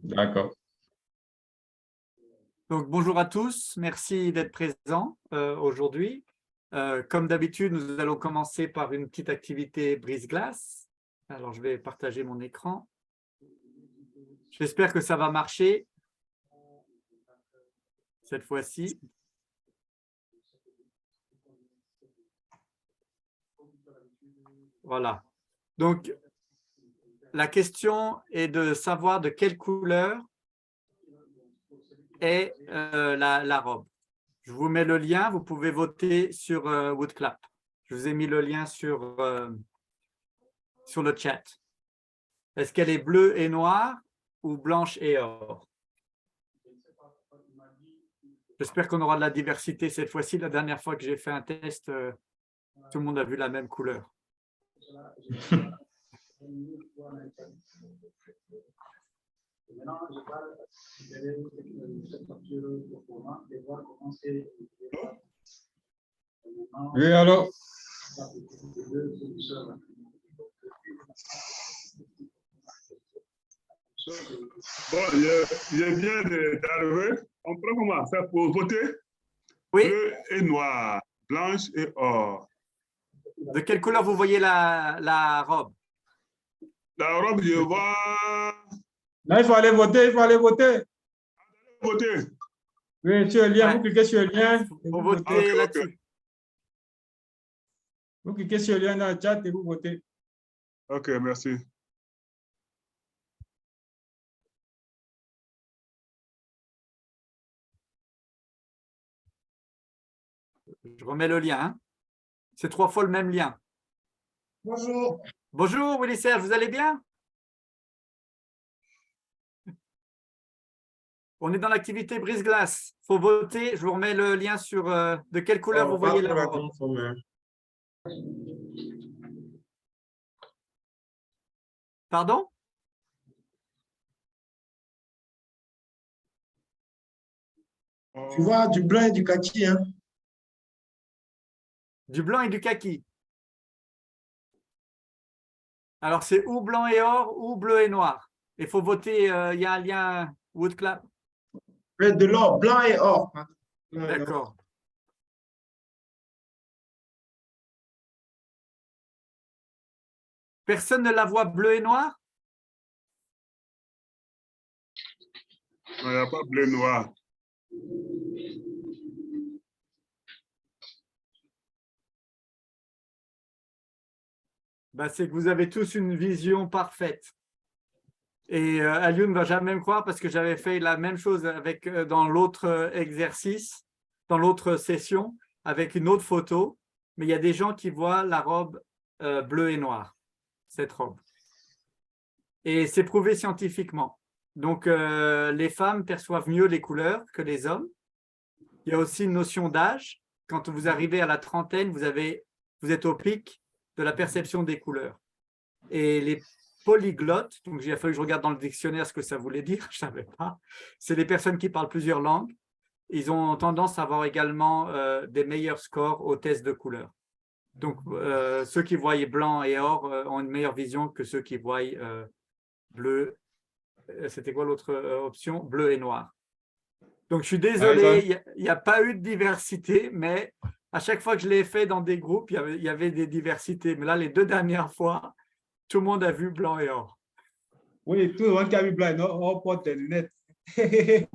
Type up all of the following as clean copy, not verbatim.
D'accord. Donc, bonjour à tous, merci d'être présents aujourd'hui. Comme d'habitude, nous allons commencer par une petite activité brise-glace. Alors, je vais partager mon écran. J'espère que ça va marcher cette fois-ci. Voilà. Donc, la question est de savoir de quelle couleur est la robe. Je vous mets le lien, vous pouvez voter sur Woodclap. Je vous ai mis le lien sur le chat. Est-ce qu'elle est bleue et noire ou blanche et or? J'espère qu'on aura de la diversité cette fois-ci. La dernière fois que j'ai fait un test, tout le monde a vu la même couleur. Oui, alors. Bon, je viens d'arriver. On prend comment faire pour voter? Oui. Bleu et noir, blanche et or. De quelle couleur vous voyez la robe? La robe, je vois. Là, il faut aller voter, il faut aller voter. Voter. Oui, sur le lien, Ouais. vous cliquez sur le lien. Vous votez là-dessus. Vous cliquez sur le lien dans le chat et vous votez. Ok, merci. Je remets le lien. Hein. C'est 3 fois le même lien. Bonjour. Bonjour, Willy Serge, vous allez bien? On est dans l'activité brise-glace. Il faut voter. Je vous remets le lien sur de quelle couleur vous voyez la robe. Pardon? Tu vois du blanc et du kaki. Hein? Du blanc et du kaki. Alors, c'est ou blanc et or ou bleu et noir. Il faut voter. Il y a un lien Woodclap. De l'or, blanc et or. D'accord. Personne ne la voit bleu et noir? Il n'y a pas bleu noir. Ben, c'est que vous avez tous une vision parfaite. Et Aliou ne va jamais me croire parce que j'avais fait la même chose avec, dans l'autre exercice, dans l'autre session, avec une autre photo. Mais il y a des gens qui voient la robe bleue et noire, cette robe. Et c'est prouvé scientifiquement. Donc, les femmes perçoivent mieux les couleurs que les hommes. Il y a aussi une notion d'âge. Quand vous arrivez à la trentaine, vous êtes au pic de la perception des couleurs. Et les polyglottes, donc il a fallu que je regarde dans le dictionnaire ce que ça voulait dire, je ne savais pas. C'est les personnes qui parlent plusieurs langues. Ils ont tendance à avoir également des meilleurs scores aux tests de couleurs. Donc, ceux qui voient blanc et or ont une meilleure vision que ceux qui voient bleu. C'était quoi l'autre option? Bleu et noir. Donc, je suis désolé, il n'y a pas eu de diversité, mais à chaque fois que je l'ai fait dans des groupes, il y avait des diversités. Mais là, les 2 dernières fois, tout le monde a vu blanc et or. Oui, tout le monde qui a vu blanc et or, on porte des lunettes. C'est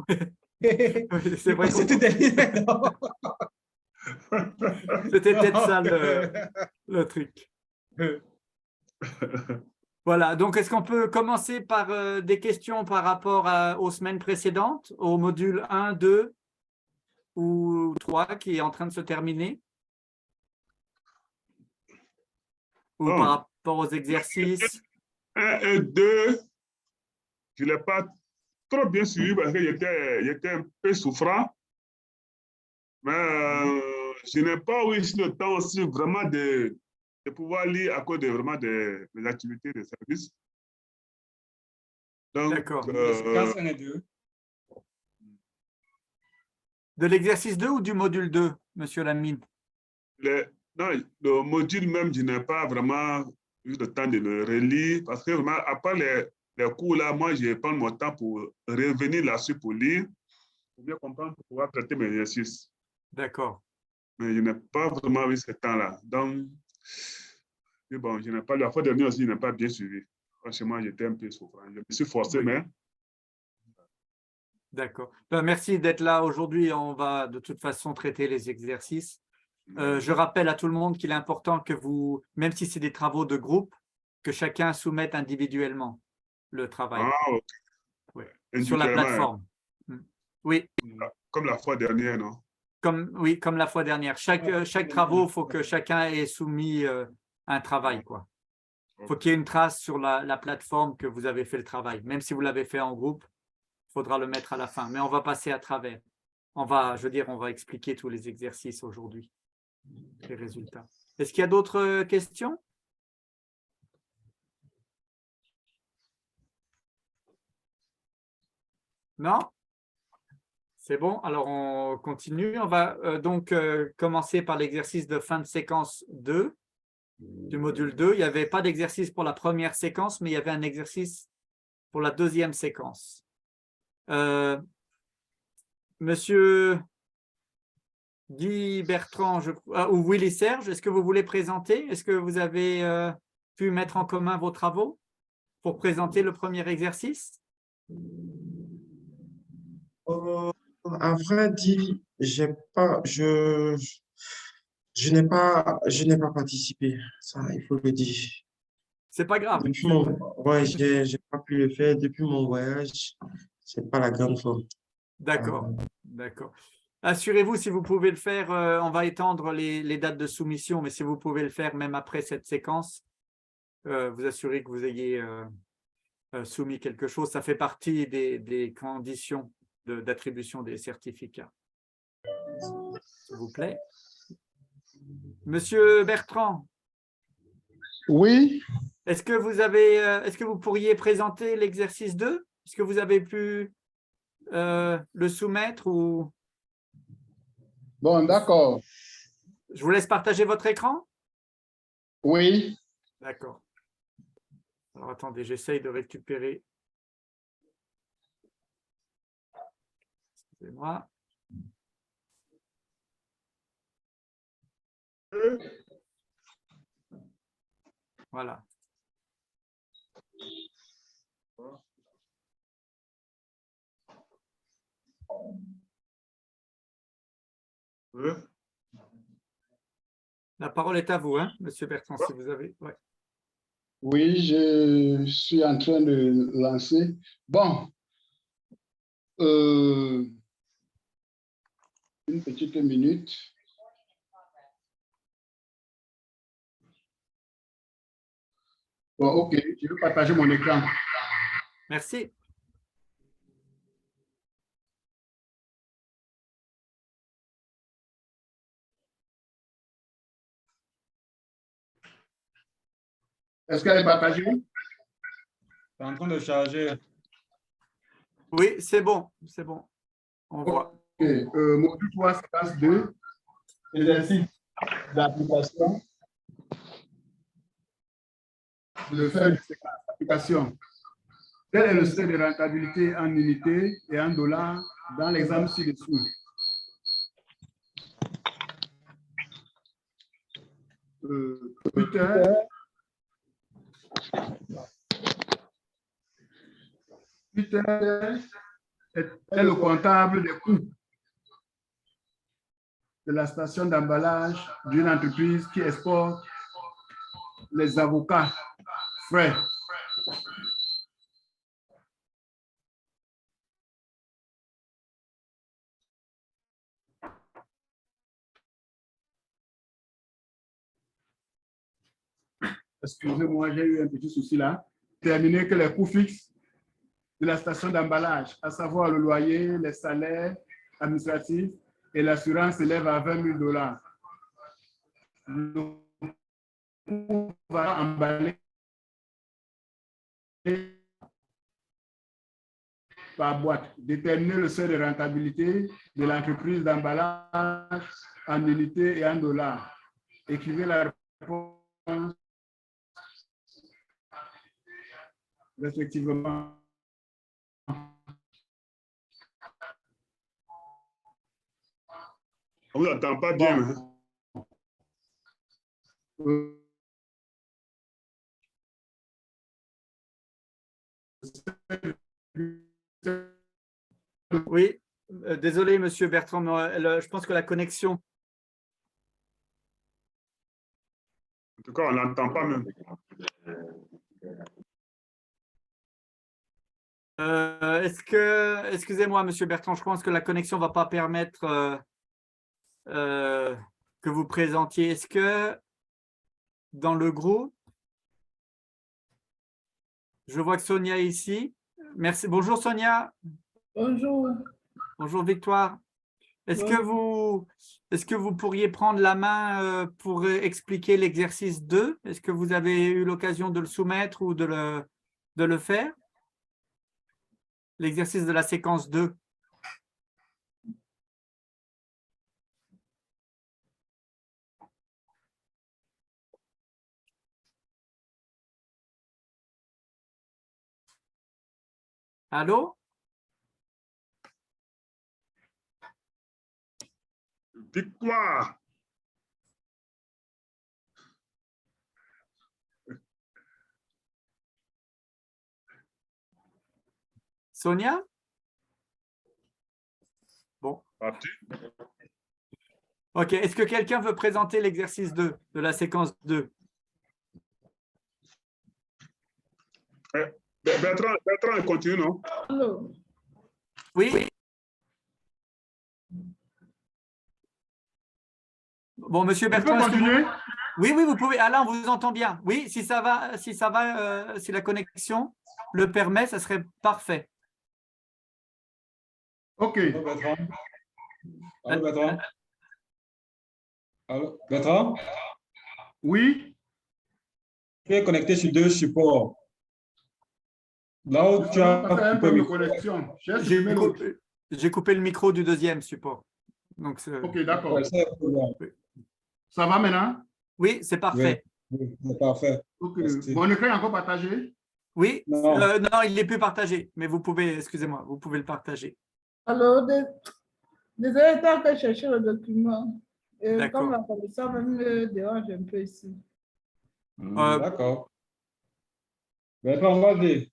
vrai. C'était des lunettes. C'était peut-être ça le truc. Voilà, donc est-ce qu'on peut commencer par des questions par rapport aux semaines précédentes, au module 1, 2 ou 3 qui est en train de se terminer? Ou par rapport aux exercices? 1 et 2, je ne l'ai pas trop bien suivi parce que j'étais un peu souffrant. Mais je n'ai pas eu le temps aussi vraiment de pouvoir lire à cause de vraiment des activités de service. D'accord. De l'exercice 2 ou du module 2, monsieur Lamine? Non, le module même, je n'ai pas vraiment eu le temps de le relire parce que vraiment, à part les cours là, moi, je prends mon temps pour revenir là-dessus pour lire, pour bien comprendre, pour pouvoir traiter mes exercices. D'accord. Mais je n'ai pas vraiment eu ce temps-là. Donc, bon, je n'ai pas, la fois dernière aussi, je n'ai pas bien suivi. Franchement, j'étais un peu souffrant. Je me suis forcé, Oui. mais... D'accord. Ben, merci d'être là aujourd'hui. On va de toute façon traiter les exercices. Je rappelle à tout le monde qu'il est important que vous, même si c'est des travaux de groupe, que chacun soumette individuellement le travail. Ah, ok. Oui. Sur la Individuellement, plateforme. Oui, comme la fois dernière, non? oui, comme la fois dernière. Chaque travaux, il faut que chacun ait soumis un travail, quoi. Il faut qu'il y ait une trace sur la plateforme que vous avez fait le travail. Même si vous l'avez fait en groupe, il faudra le mettre à la fin. Mais on va passer à travers. On va expliquer tous les exercices aujourd'hui, les résultats. Est-ce qu'il y a d'autres questions? Non? C'est bon, alors on continue. On va donc commencer par l'exercice de fin de séquence 2 du module 2. Il n'y avait pas d'exercice pour la première séquence, mais il y avait un exercice pour la deuxième séquence. Monsieur Guy Bertrand ou Willy Serge, est-ce que vous voulez présenter? Est-ce que vous avez pu mettre en commun vos travaux pour présenter le premier exercice? À vrai dire, je n'ai pas participé. Ça, il faut le dire. C'est pas grave. Ouais, j'ai pas pu le faire depuis mon voyage. C'est pas la grande forme. D'accord, d'accord. Assurez-vous, si vous pouvez le faire, on va étendre les dates de soumission, mais si vous pouvez le faire même après cette séquence, vous assurez que vous ayez soumis quelque chose. Ça fait partie des conditions d'attribution des certificats. S'il vous plaît. Monsieur Bertrand. Oui. Est-ce que vous pourriez présenter l'exercice 2? Est-ce que vous avez pu le soumettre ou... Bon, d'accord. Je vous laisse partager votre écran? Oui. D'accord. Alors, attendez, j'essaye de récupérer. Excusez-moi. Voilà. Oui. La parole est à vous, hein, Monsieur Bertrand, si vous avez. Ouais. Oui, je suis en train de lancer. Bon, une petite minute. Bon, OK, je vais partager mon écran. Merci. Est-ce qu'elle est partagée? C'est en train de charger. Oui, c'est bon, c'est bon. On voit. OK, module 3, séquence 2, exercice d'application. Le fait de séquence d'application. Quel est le seuil de rentabilité en unités et en dollars dans l'exemple ci-dessous? Peter est le comptable des coûts de la station d'emballage d'une entreprise qui exporte les avocats frais. Excusez-moi, j'ai eu un petit souci là. Terminer que les coûts fixes de la station d'emballage, à savoir le loyer, les salaires administratifs et l'assurance s'élèvent à 20 000 $. Le coût va emballer par boîte. Déterminer le seuil de rentabilité de l'entreprise d'emballage en unités et en dollars. Écrivez la réponse respectivement. On ne vous entend pas bien. Hein. Oui, désolé, Monsieur Bertrand, mais, je pense que la connexion. En tout cas, on n'entend pas même. Excusez-moi, Monsieur Bertrand, je pense que la connexion ne va pas permettre que vous présentiez. Est-ce que dans le groupe, je vois que Sonia est ici. Merci. Bonjour Sonia. Bonjour. Bonjour Victoire. Est-ce que vous pourriez prendre la main pour expliquer l'exercice 2? Est-ce que vous avez eu l'occasion de le soumettre ou de le faire? L'exercice de la séquence 2. Allô? Victoire. Sonia? Bon. Parti. OK. Est-ce que quelqu'un veut présenter l'exercice 2 de la séquence 2? Bertrand, continue, non? Allô. Oui. Bon, Monsieur On peut Bertrand, continuer? Oui, vous pouvez. Alain, on vous entend bien. Oui, si ça va, si la connexion le permet, ça serait parfait. OK. Allô, Bertrand? Allô, Bertrand? Allô, Bertrand? Oui. Tu es connecté sur 2 supports. Là où tu as Un coupé le problème de micro. connexion. J'ai supprimé l'autre. J'ai coupé le micro du deuxième support. Donc, OK, d'accord. Ouais, c'est bon. Ça va maintenant? oui, c'est parfait. Oui, c'est parfait. OK. Merci. Mon écran est encore partagé? Oui, Non. non, il n'est plus partagé, mais vous pouvez, excusez-moi, vous pouvez le partager. Alors, désolé, tant que je cherchais le document. Et comme D'accord. la connexion me dérange un peu ici. D'accord. Bertrand, vas-y.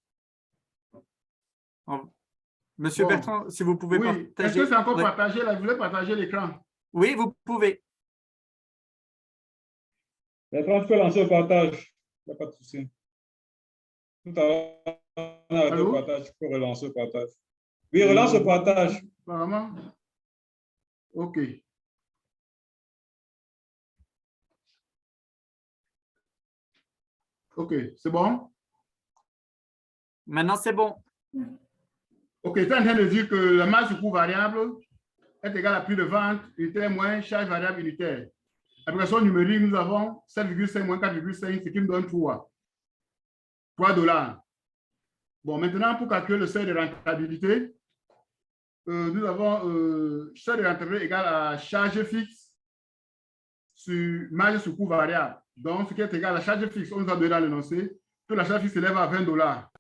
Monsieur Bon. Bertrand, si vous pouvez Oui. Est-ce partager. que c'est encore Oui. partagé là? Je voulais partager l'écran. Oui, vous pouvez. Bertrand, tu peux lancer le partage. Il n'y a pas de souci. Tout à l'heure, on a arrêté le Allô? partage. Tu peux relancer le partage. Oui, relance le partage. Apparemment. OK. OK, c'est bon? Maintenant, c'est bon. OK, tu es en train de dire que la marge sur coût variable est égale à prix de vente unitaire moins charge variable unitaire. Application numérique, nous avons 7,5 moins 4,5, ce qui me donne 3 $. Bon, maintenant, pour calculer le seuil de rentabilité, nous avons seuil de rentabilité égal à charge fixe sur marge sur coût variable. Donc, ce qui est égal à la charge fixe, on nous a donné dans l'énoncé que la charge fixe s'élève à 20 $.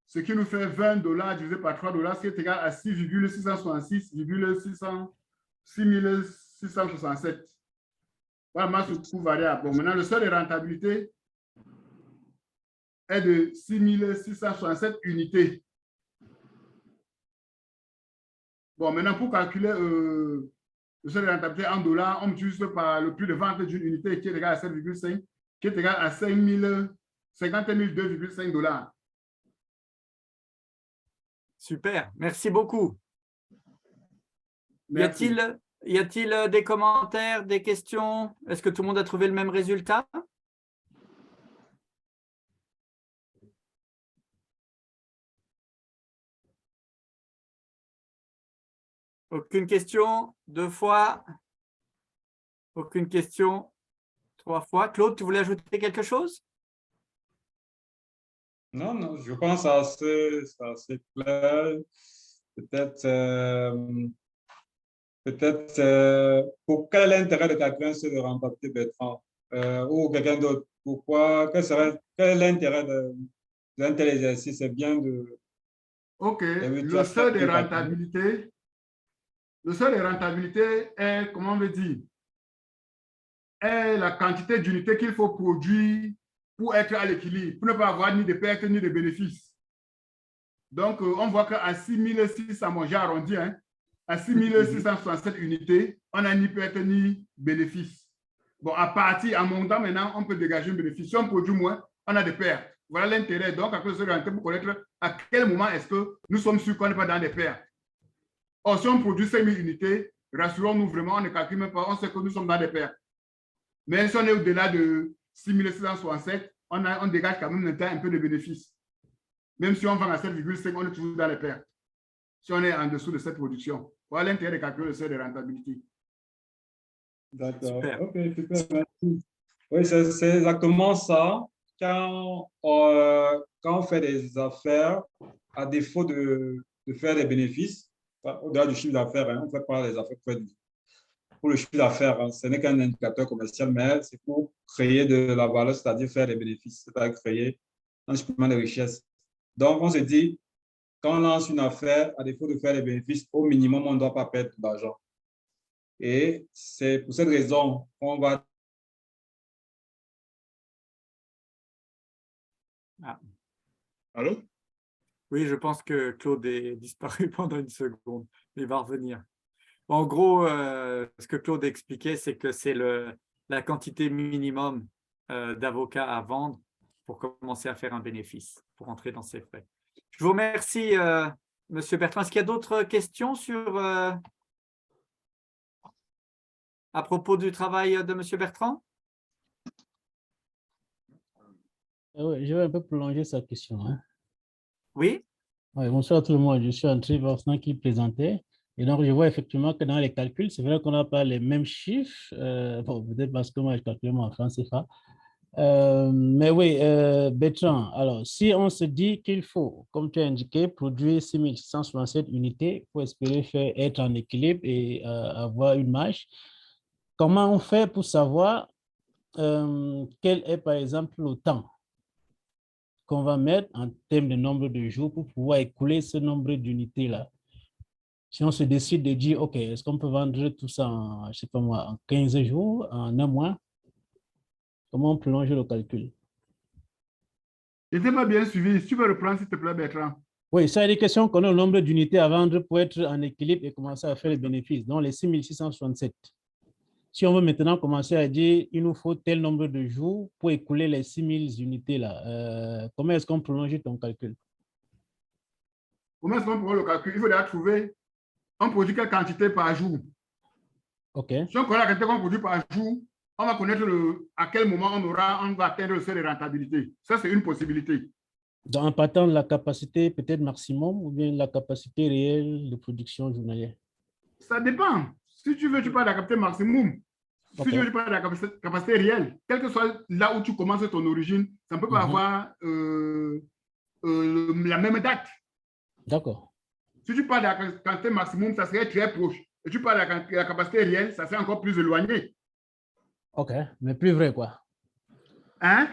Ce qui nous fait 20 $ divisé par 3 $, ce qui est égal à 6,667. Voilà, marge sur coût variable. Bon, maintenant, le seuil de rentabilité est de 6,667 unités. Bon, maintenant, pour calculer le seuil de rentabilité en dollars, on utilise par le prix de vente d'une unité qui est égal à 7,5, qui est égal à 52,5 $. Super, merci beaucoup. Merci. Y a-t-il des commentaires, des questions? Est-ce que tout le monde a trouvé le même résultat? Aucune question? 2 fois? Aucune question? 3 fois? Claude, tu voulais ajouter quelque chose? Non, non, je pense que c'est assez clair. Peut-être, pour quel est l'intérêt de calculer un seuil de rentabilité, Bertrand? Ou quelqu'un d'autre? Pourquoi? Quel est l'intérêt un tel exercice, c'est bien de... OK. oui, tu Le as seuil de calculé. rentabilité, le seuil de rentabilité est, comment on veut dire, est la quantité d'unités qu'il faut produire pour être à l'équilibre, pour ne pas avoir ni de pertes ni de bénéfices. Donc, on voit qu'à 6600, bon, j'ai arrondi, hein, à 6667 unités, on n'a ni perte ni bénéfice. Bon, à partir, en montant maintenant, on peut dégager un bénéfice. Si on produit moins, on a des pertes. Voilà l'intérêt. Donc, après, c'est rentable pour connaître à quel moment est-ce que nous sommes sûrs qu'on n'est pas dans des pertes. Or, si on produit 5000 unités, rassurons-nous vraiment, on ne calcule même pas, on sait que nous sommes dans des pertes. Mais si on est au-delà de 6667, on dégage quand même un peu de bénéfice. Même si on vend à 7,5, on est toujours dans les pertes. Si on est en dessous de cette production. Voilà l'intérêt de calculer le seuil de rentabilité. D'accord. Super. OK, super, merci. Oui, c'est exactement ça. Quand on fait des affaires, à défaut de faire des bénéfices, au-delà du chiffre d'affaires, hein, on ne fait pas les affaires pour le chiffre d'affaires. Hein, ce n'est qu'un indicateur commercial, mais c'est pour créer de la valeur, c'est-à-dire faire des bénéfices, c'est-à-dire créer un supplément de richesse. Donc, on se dit, quand on lance une affaire, à défaut de faire des bénéfices, au minimum, on ne doit pas perdre d'argent. Et c'est pour cette raison qu'on va... Allô? Oui, je pense que Claude est disparu pendant une seconde. Il va revenir. En gros, ce que Claude expliquait, c'est que c'est la quantité minimum d'avocats à vendre pour commencer à faire un bénéfice, pour entrer dans ses frais. Je vous remercie, Monsieur Bertrand. Est-ce qu'il y a d'autres questions à propos du travail de Monsieur Bertrand? Oui, je vais un peu prolonger sa question. Hein. Oui. Oui, bonsoir tout le monde. Je suis André Vincent qui présentait. Et donc, je vois effectivement que dans les calculs, c'est vrai qu'on n'a pas les mêmes chiffres. Bon, peut-être parce que moi, je calcule en francs CFA. Mais oui, Bertrand, alors, si on se dit qu'il faut, comme tu as indiqué, produire 6667 unités pour espérer être en équilibre et avoir une marge, comment on fait pour savoir quel est, par exemple, le temps qu'on va mettre en termes de nombre de jours pour pouvoir écouler ce nombre d'unités-là? Si on se décide de dire, OK, est-ce qu'on peut vendre tout ça en, je sais pas moi, en 15 jours, en un mois? Comment on prolonge le calcul? Je n'étais pas bien suivi. Si tu peux reprendre, s'il te plaît, Bertrand. Oui, ça est des questions qu'on a le nombre d'unités à vendre pour être en équilibre et commencer à faire les bénéfices, donc les 6667. Si on veut maintenant commencer à dire, il nous faut tel nombre de jours pour écouler les 6000 unités-là, comment est-ce qu'on prolonge ton calcul? Comment est-ce qu'on prend le calcul? Il faut déjà trouver, on produit quelle quantité par jour. OK. Si on connaît la quantité qu'on produit par jour, on va connaître à quel moment on va atteindre le seuil de rentabilité. Ça, c'est une possibilité. Donc, en partant de la capacité peut-être maximum ou bien la capacité réelle de production journalière? Ça dépend. Si tu veux, tu parles de la capacité maximum. Si tu veux, tu parles de la capacité réelle. Quel que soit là où tu commences ton origine, ça ne peut pas avoir la même date. D'accord. Si tu parles de la quantité maximum, ça serait très proche. Et tu parles de la capacité réelle, ça serait encore plus éloigné. OK, mais plus vrai, quoi. Hein?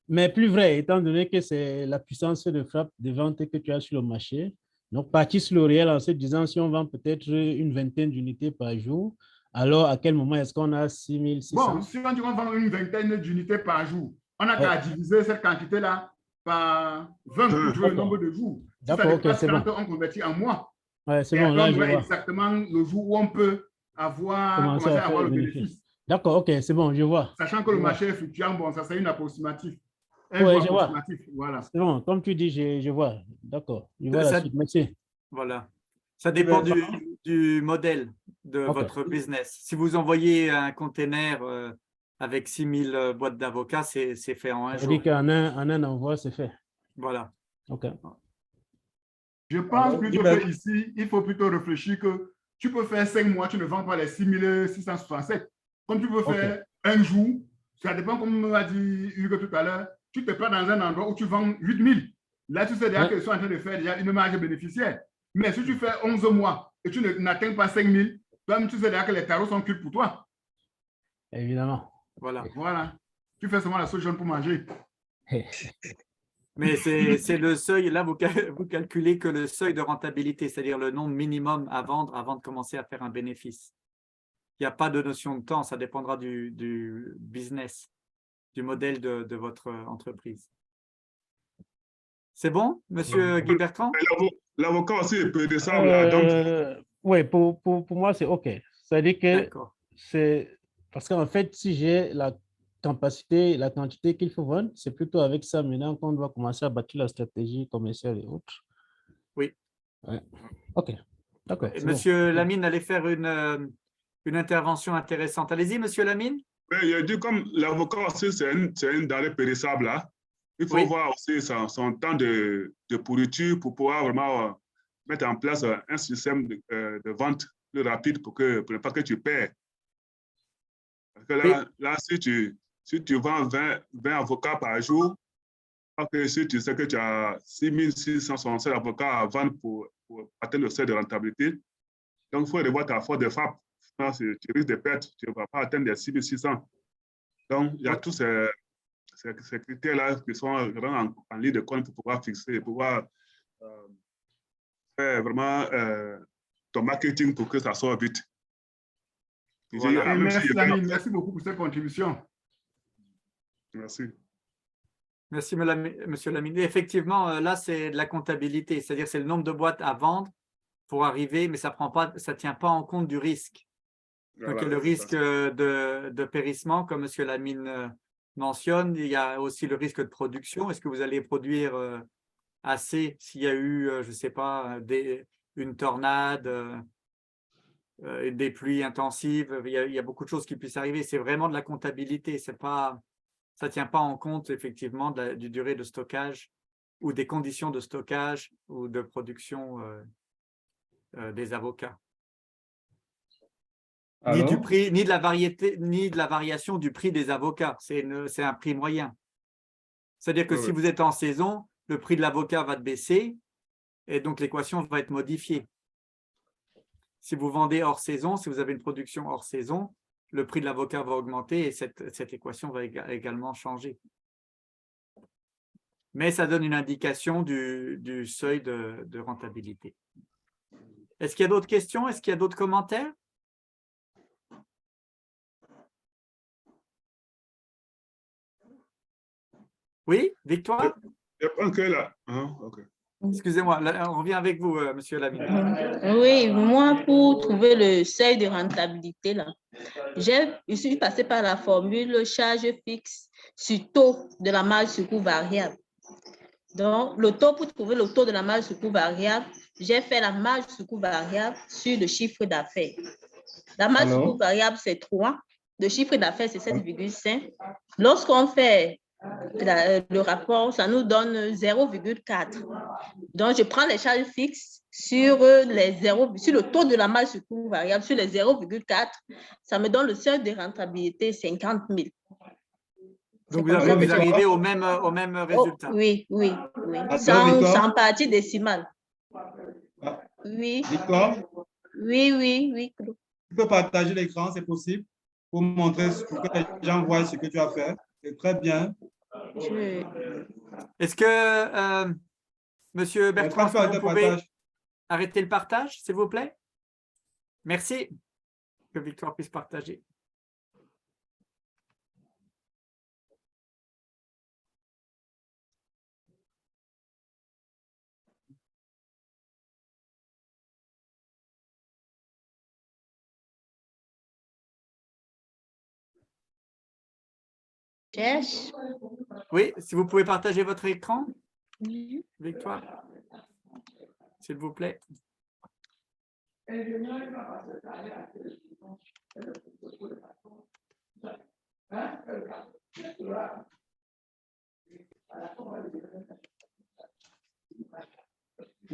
Mais plus vrai, étant donné que c'est la puissance de frappe de vente que tu as sur le marché. Donc, partir sur le réel en se disant si on vend peut-être une vingtaine d'unités par jour, alors à quel moment est-ce qu'on a 6600? Bon, si on dit qu'on vend une vingtaine d'unités par jour, on n'a qu'à diviser cette quantité-là par 20 pour trouver le nombre de jours. Si ça dépasse 30, on convertit en mois. Ouais, c'est et bon, après, là, on je voit vois. exactement le jour où on peut commencer à avoir le bénéfice. D'accord, OK, c'est bon, je vois. Sachant que le marché est fluctuant, bon, ça c'est une approximative. Oui, je vois. Voilà. C'est bon, comme tu dis, je vois. D'accord, je vois la suite. Merci. Voilà. Ça dépend du modèle de votre business. Si vous envoyez un container avec 6000 boîtes d'avocats, c'est fait en un jour. Ça veut dire qu'en un envoi, c'est fait. Voilà. OK. Je pense plutôt qu'ici, il faut plutôt réfléchir que tu peux faire 5 mois, tu ne vends pas les 6667. Comme tu peux faire un jour, ça dépend, comme a dit Hugues tout à l'heure, tu te prends dans un endroit où tu vends 8000. Là, tu sais déjà qu'ils sont en train de faire déjà une marge bénéficiaire. Mais si tu fais 11 mois et tu n'atteins pas 5000, toi-même, tu sais déjà que les tarots sont cuits pour toi. Évidemment. Voilà. Tu fais seulement la sauce jaune pour manger. Mais c'est le seuil, là, vous calculez que le seuil de rentabilité, c'est-à-dire le nombre minimum à vendre avant de commencer à faire un bénéfice. Il n'y a pas de notion de temps, ça dépendra du business, du modèle de votre entreprise. C'est bon, monsieur Guy Bertrand? L'avocat aussi est pédissable. Donc, Oui, pour moi, c'est OK. C'est-à-dire que D'accord. c'est parce qu'en fait, si j'ai la capacité, la quantité qu'il faut vendre, c'est plutôt avec ça maintenant qu'on doit commencer à bâtir la stratégie commerciale et autres. Oui. Ouais. OK. D'accord. Et c'est monsieur bon. Lamine allait faire une intervention intéressante. Allez-y, monsieur Lamine. oui, il a dit comme l'avocat aussi, c'est une denrée périssable. Hein. Il faut Oui. voir aussi son temps de pourriture pour pouvoir vraiment mettre en place un système de vente plus rapide pour ne pas que tu perds. Parce que là si tu vends 20 avocats par jour, que si tu sais que tu as 6667 avocats à vendre pour atteindre le seuil de rentabilité, donc il faut revoir ta force de frappe. Tu risques de perdre, tu ne vas pas atteindre les 6600. Donc, il y a tous ces critères-là qui sont vraiment en ligne de compte pour pouvoir fixer, pouvoir faire vraiment ton marketing pour que ça sorte vite. Voilà. Merci, Lamine. Merci beaucoup pour cette contribution. Merci. Merci, monsieur Lamine. Effectivement, là, c'est de la comptabilité, c'est-à-dire c'est le nombre de boîtes à vendre pour arriver, mais ça ne tient pas en compte du risque. Donc, il y a le risque de périssement, comme monsieur Lamine mentionne. Il y a aussi le risque de production. Est-ce que vous allez produire assez s'il y a eu, je ne sais pas, une tornade, des pluies intensives? Il y a beaucoup de choses qui puissent arriver. C'est vraiment de la comptabilité. Ça ne tient pas en compte, effectivement, du durée de stockage ou des conditions de stockage ou de production des avocats. Ni du prix, ni de la variété, ni de la variation du prix des avocats. C'est un prix moyen. C'est-à-dire que si vous êtes en saison, le prix de l'avocat va baisser et donc l'équation va être modifiée. Si vous vendez hors saison, si vous avez une production hors saison, le prix de l'avocat va augmenter et cette équation va également changer. Mais ça donne une indication du seuil de rentabilité. Est-ce qu'il y a d'autres questions? Est-ce qu'il y a d'autres commentaires? Oui, Victoire? Il n'y a pas que là. Hein? Okay. Excusez-moi, on revient avec vous, monsieur Lamine. Oui, moi, pour trouver le seuil de rentabilité, là, je suis passé par la formule charge fixe sur taux de la marge sur coût variable. Donc, le taux, pour trouver le taux de la marge sur coût variable, j'ai fait la marge sur coût variable sur le chiffre d'affaires. La marge sur coût variable, c'est 3. Le chiffre d'affaires, c'est 7,5. Lorsqu'on fait le rapport, ça nous donne 0,4. Donc, je prends les charges fixes sur le taux de la marge sur coût variable, sur les 0,4. Ça me donne le seuil de rentabilité 50 000. Donc, vous arrivez au même résultat. Oui. Sans partie décimale. Oui. Victoire? Oui. Tu peux partager l'écran, c'est possible, pour montrer, pour que les gens voient ce que tu as fait. C'est très bien. Est-ce que, monsieur Bertrand, vous pouvez arrêter le partage, s'il vous plaît? Merci. Que Victoire puisse partager. Oui, si vous pouvez partager votre écran, Victoire, s'il vous plaît. Il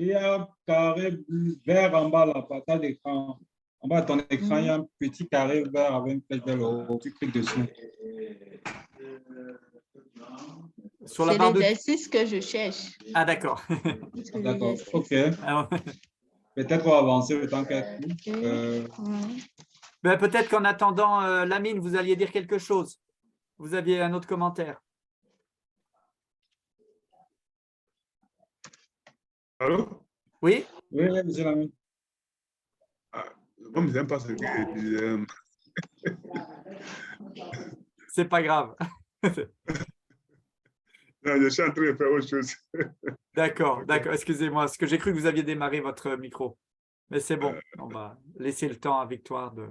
y a un carré vert en bas, là, partage d'écran. En bas de ton écran, il y a un petit carré vert avec une flèche vers le haut. Tu cliques dessus. Sur la barre de l'exercice que je cherche. Ah, d'accord. D'accord, ok. Peut-être on va avancer le temps qu'elle Peut-être qu'en attendant, Lamine, vous alliez dire quelque chose. Vous aviez un autre commentaire. Allô? Oui, Oui, oui, monsieur l'ami. Moi, je n'aime pas ce que c'est pas grave. Non, je suis en train de faire autre chose. D'accord, d'accord. Excusez-moi, parce que j'ai cru que vous aviez démarré votre micro. Mais c'est bon, on va laisser le temps à Victoire de…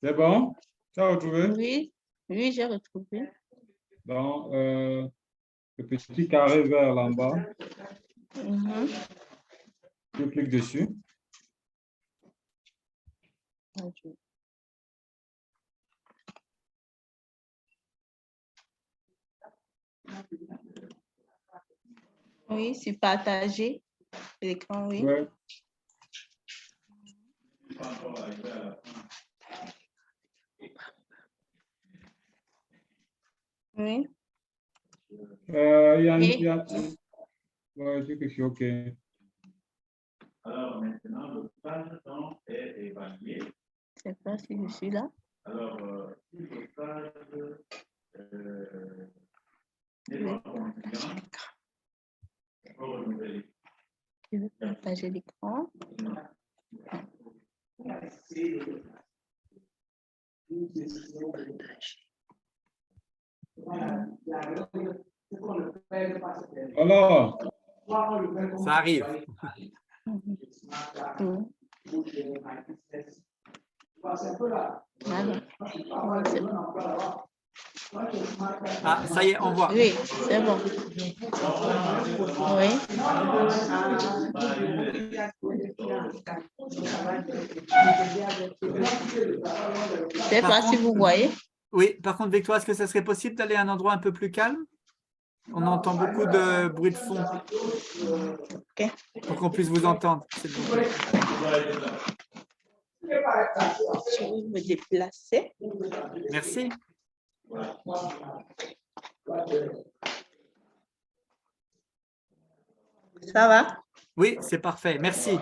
C'est bon? Tu as retrouvé? Oui, oui, j'ai retrouvé. Dans le petit carré vert là en bas, Mhm. tu cliques dessus. Oui, c'est partager l'écran, oui. Ouais. Oui. Il y a, Et- il y a, ouais, je dis que je suis OK. Alors maintenant, le stage de temps est évalué. Je sais pas si je suis là. Alors, si le stage n'est pas confiant, il faut renouveler. Je vais partager l'écran. Alors, Ça arrive. Mhm. Voilà. C'est bon. Ah, ça y est, on voit. Oui, c'est bon. Oui. Je sais Par pas si contre- vous voyez. Oui, par contre, Victoire, est-ce que ça serait possible d'aller à un endroit un peu plus calme? On entend beaucoup de bruit de fond. Ok. Pour qu'on puisse vous entendre, s'il vous plaît. Je vais me déplacer. Merci. Ça va? Oui, c'est parfait. Merci.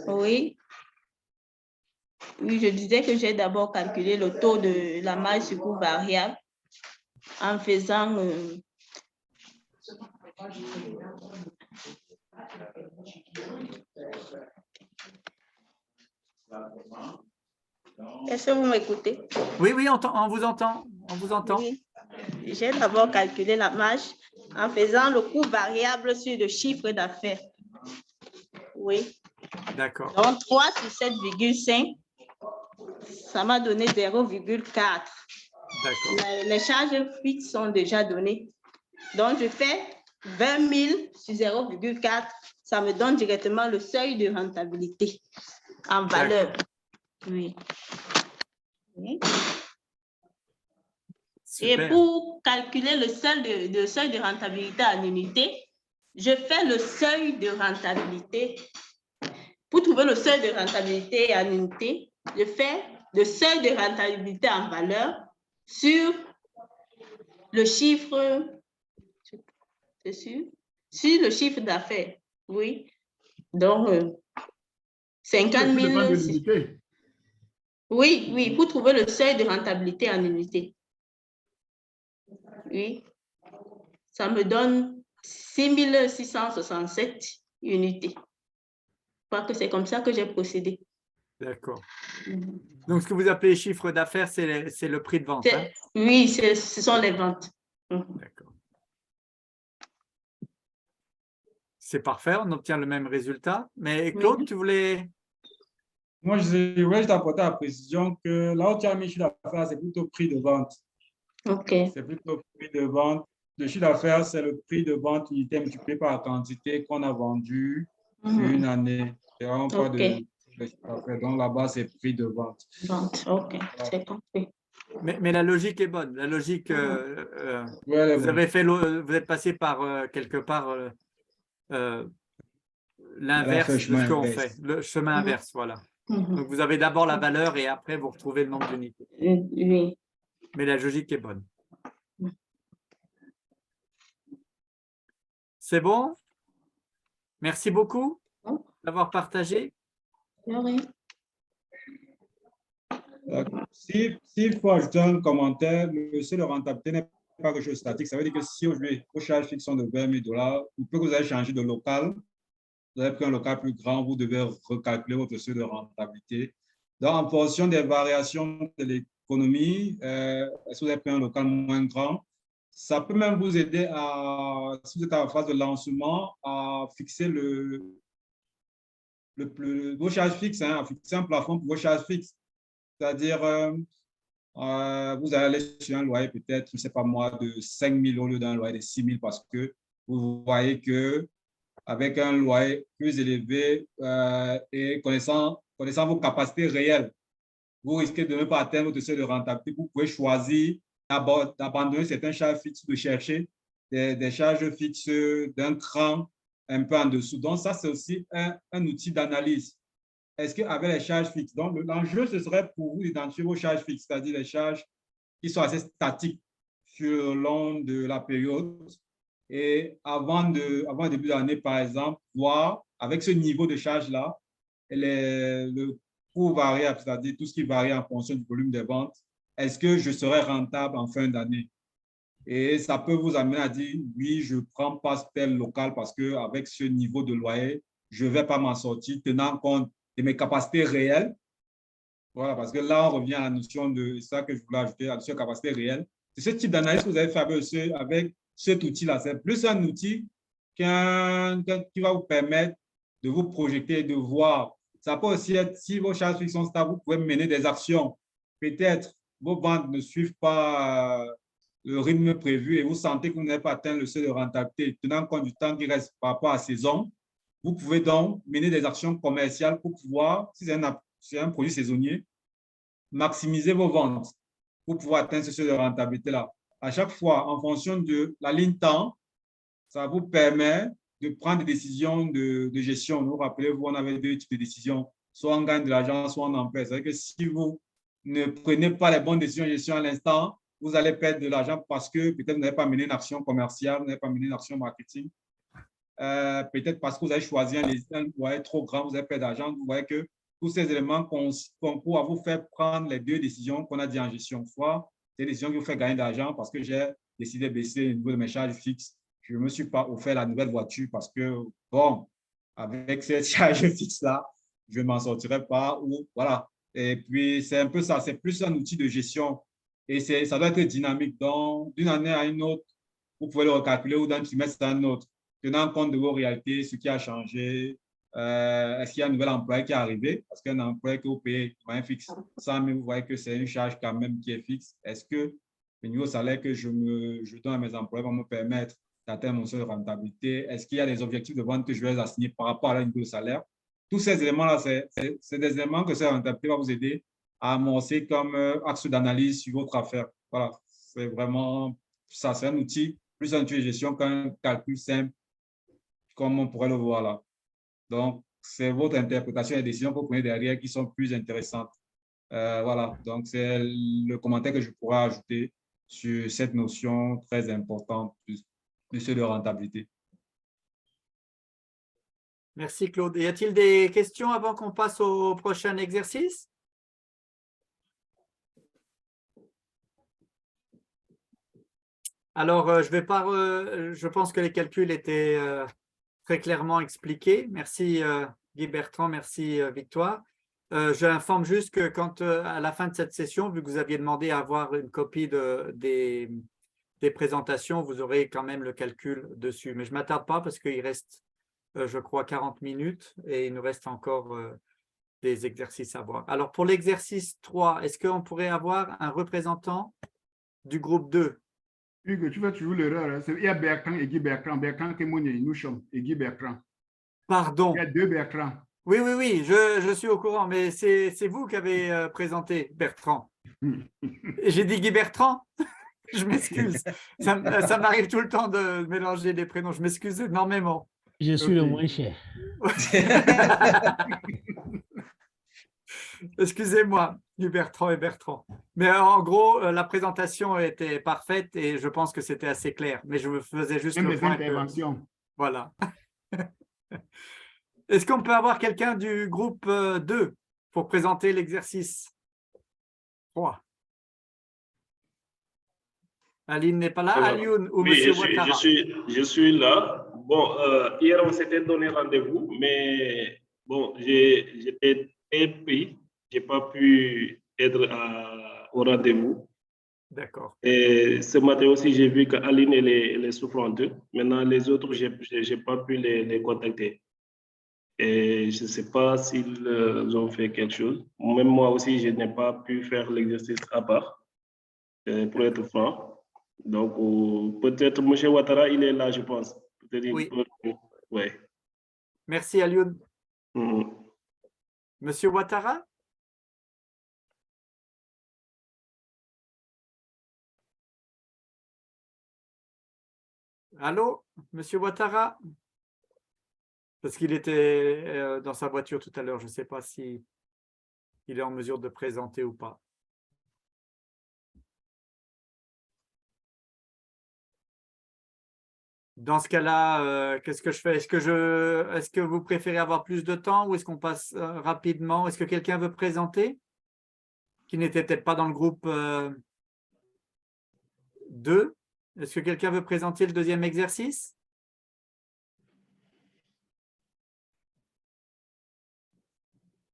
Oui. Oui, je disais que j'ai d'abord calculé le taux de la marge sur coût variable en faisant Est-ce que vous m'écoutez? Oui, oui, on vous entend. On vous entend. Oui. J'ai d'abord calculé la marge en faisant le coût variable sur le chiffre d'affaires. Oui. D'accord. Donc, 3 sur 7,5, ça m'a donné 0,4. D'accord. Les charges fixes sont déjà données. Donc, je fais 20 000 sur 0,4. Ça me donne directement le seuil de rentabilité en valeur. Oui. Oui. Super. Et pour calculer le seuil de rentabilité en unité, je fais le seuil de rentabilité. Pour trouver le seuil de rentabilité en unité, je fais le seuil de rentabilité en valeur sur le chiffre, sur le chiffre d'affaires. Oui. Donc, 50 000. Oui, oui, pour trouver le seuil de rentabilité en unité. Oui. Ça me donne 6 667 unités. Je crois que c'est comme ça que j'ai procédé. D'accord. Donc, ce que vous appelez chiffre d'affaires, c'est le prix de vente. Hein? Oui, ce sont les ventes. D'accord. C'est parfait, on obtient le même résultat. Mais Claude, tu voulais… Moi, je voulais t'apporter la précision que là où tu as mis chiffre d'affaires, c'est plutôt prix de vente. OK. C'est plutôt prix de vente. Le chiffre d'affaires, c'est le prix de vente unité multiplié par la quantité qu'on a vendue sur une année. Il n'y aura pas Ok. de... Donc là-bas, c'est prix de vente. Vente, ok, c'est compris. Mais la logique est bonne. La logique, Ouais, elle est vous bonne. avez fait, vous êtes passé par quelque part l'inverse de chemin ce qu'on inverse. fait, le chemin inverse, voilà. Mhm. Donc vous avez d'abord la valeur et après vous retrouvez le nombre d'unités. Oui. Mais la logique est bonne. C'est bon? Merci beaucoup Bon. d'avoir partagé. Oui. S'il faut ajouter un commentaire, le seuil de rentabilité n'est pas quelque chose de statique. Ça veut dire que si aujourd'hui vos charges fixes sont de 20 000 $, ou peut que vous avez changé de local, vous avez pris un local plus grand, vous devez recalculer votre seuil de rentabilité. Donc, en fonction des variations de l'économie, si vous avez pris un local moins grand, ça peut même vous aider à, si vous êtes en phase de lancement, à fixer vos charges fixes, à fixer un plafond pour vos charges fixes. C'est-à-dire, vous allez sur un loyer peut-être, je ne sais pas moi, de 5 000 au lieu d'un loyer de 6 000 parce que vous voyez que avec un loyer plus élevé et connaissant vos capacités réelles, vous risquez de ne pas atteindre votre seuil de rentabilité. Vous pouvez choisir d'abandonner certaines charges fixes, de chercher des charges fixes d'un cran un peu en dessous. Donc, ça, c'est aussi un outil d'analyse. Est-ce qu'avec les charges fixes, donc l'enjeu, ce serait pour vous d'identifier vos charges fixes, c'est-à-dire les charges qui sont assez statiques sur le long de la période. Et avant le début de l'année, par exemple, voir avec ce niveau de charge-là, le coût variable, c'est-à-dire tout ce qui varie en fonction du volume des ventes, est-ce que je serai rentable en fin d'année? Et ça peut vous amener à dire, oui, je ne prends pas tel local parce qu'avec ce niveau de loyer, je ne vais pas m'en sortir, tenant compte de mes capacités réelles. Voilà, parce que là, on revient à la notion de ça que je voulais ajouter, la notion de capacité réelle. C'est ce type d'analyse que vous avez fait avec cet outil-là. C'est plus un outil qui va vous permettre de vous projeter, de voir. Ça peut aussi être, si vos charges fixes sont stables, vous pouvez mener des actions. Peut-être vos ventes ne suivent pas le rythme prévu et vous sentez que vous n'avez pas atteint le seuil de rentabilité, tenant compte du temps qui reste par rapport à la saison. Vous pouvez donc mener des actions commerciales pour pouvoir, si c'est un produit saisonnier, maximiser vos ventes pour pouvoir atteindre ce seuil de rentabilité-là. À chaque fois, en fonction de la ligne temps, ça vous permet de prendre des décisions de gestion. Vous rappelez-vous, on avait deux types de décisions. Soit on gagne de l'argent, soit on en perd. C'est-à-dire que si vous ne prenez pas les bonnes décisions de gestion à l'instant, vous allez perdre de l'argent parce que peut-être vous n'avez pas mené une action commerciale, vous n'avez pas mené une action marketing. Peut-être parce que vous avez choisi un loyer trop grand, vous avez perdu d'argent. Vous voyez que tous ces éléments concourent à vous faire prendre les deux décisions qu'on a dit en gestion. Soit des décisions qui vous font gagner de l'argent parce que j'ai décidé de baisser le niveau de mes charges fixes. Je ne me suis pas offert la nouvelle voiture parce que, bon, avec cette charge fixe-là, je ne m'en sortirai pas. Ou, voilà. Et puis, c'est un peu ça. C'est plus un outil de gestion. Et ça doit être dynamique. Donc, d'une année à une autre, vous pouvez le recalculer ou d'un trimestre à un autre, tenant compte de vos réalités, ce qui a changé. Est-ce qu'il y a un nouvel employé qui est arrivé? Parce qu'un employé que vous payez un fixe 100 000, vous voyez que c'est une charge quand même qui est fixe. Est-ce que le niveau salaire que je donne à mes employés va me permettre d'atteindre mon seuil de rentabilité? Est-ce qu'il y a des objectifs de vente que je vais les assigner par rapport à leur niveau de salaire? Tous ces éléments-là, c'est des éléments que cette rentabilité va vous aider à amorcer comme axe d'analyse sur votre affaire. Voilà, c'est vraiment ça, c'est un outil, plus un outil de gestion qu'un calcul simple, comme on pourrait le voir là. Donc, c'est votre interprétation des décisions que vous prenez derrière qui sont plus intéressantes. Voilà, donc c'est le commentaire que je pourrais ajouter sur cette notion très importante de seuil de rentabilité. Merci Claude. Y a-t-il des questions avant qu'on passe au prochain exercice? Alors, je pense que les calculs étaient très clairement expliqués. Merci Guy Bertrand, merci Victoire. Je l'informe juste que quand à la fin de cette session, vu que vous aviez demandé à avoir une copie des présentations, vous aurez quand même le calcul dessus. Mais je ne m'attarde pas parce qu'il reste, je crois, 40 minutes et il nous reste encore des exercices à voir. Alors, pour l'exercice 3, est-ce qu'on pourrait avoir un représentant du groupe 2? Hugues, tu fais toujours l'erreur. Il y a Bertrand et Guy Bertrand. Bertrand qui est nous sommes et Guy Bertrand. Pardon. Il y a deux Bertrand. Oui, oui, oui, je suis au courant, mais c'est vous qui avez présenté Bertrand. Et j'ai dit Guy Bertrand. Je m'excuse. Ça m'arrive tout le temps de mélanger les prénoms. Je m'excuse énormément. Je suis le Ok. moins cher. Excusez-moi, du Bertrand et Bertrand. Mais en gros, la présentation était parfaite et je pense que c'était assez clair. Mais je me faisais juste Même le les point que... interventions. Voilà. Est-ce qu'on peut avoir quelqu'un du groupe 2 pour présenter l'exercice 3? Aline n'est pas là. Alioune ou Oui, Monsieur Ouattara? je suis là. Bon, hier, on s'était donné rendez-vous, mais bon, j'étais très pris. Je n'ai pas pu être au rendez-vous. D'accord. Et ce matin aussi, j'ai vu qu'Aline, elle est souffrante. Maintenant, les autres, je n'ai pas pu les contacter. Et je ne sais pas s'ils ont fait quelque chose. Même moi aussi, je n'ai pas pu faire l'exercice à part, pour être franc. Donc, peut-être M. Ouattara, il est là, je pense. Oui. Ouais. Merci, Alioune. Mhm. Monsieur Ouattara? Allô, Monsieur Ouattara? Parce qu'il était dans sa voiture tout à l'heure. Je ne sais pas si il est en mesure de présenter ou pas. Dans ce cas-là, qu'est-ce que je fais? Est-ce que vous préférez avoir plus de temps ou est-ce qu'on passe rapidement? Est-ce que quelqu'un veut présenter? Qui n'était peut-être pas dans le groupe 2? Est-ce que quelqu'un veut présenter le deuxième exercice?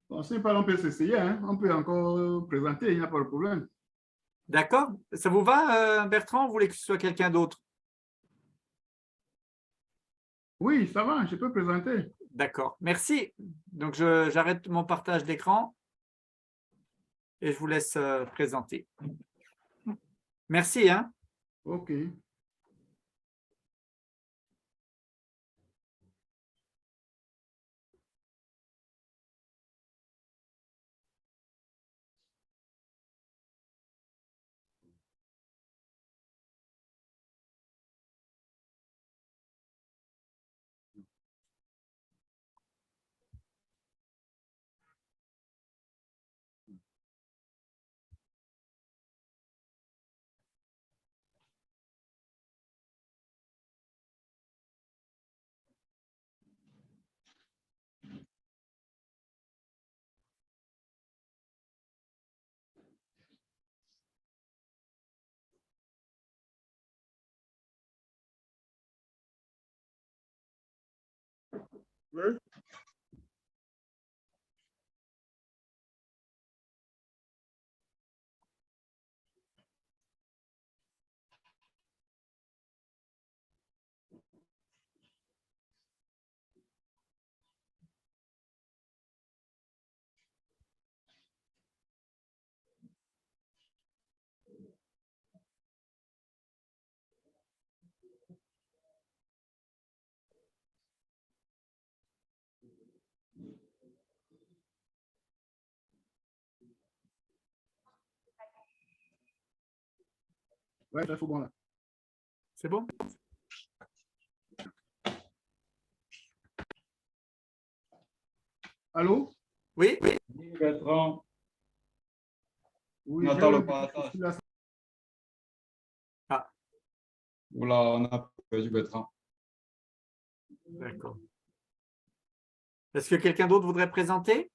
Bon, si pas, on peut s'essayer, hein. On peut encore présenter, il n'y a pas de problème. D'accord. Ça vous va, Bertrand? Vous voulez que ce soit quelqu'un d'autre? Oui, ça va, je peux présenter. D'accord. Merci. Donc, j'arrête mon partage d'écran et je vous laisse présenter. Merci. Hein. OK. Oui. Ouais, c'est bon là. C'est bon? Allô? Oui. Bertrand, Oui, on attend le partage. Ah, Oula, on a perdu Bertrand. d'accord. Est-ce que quelqu'un d'autre voudrait présenter?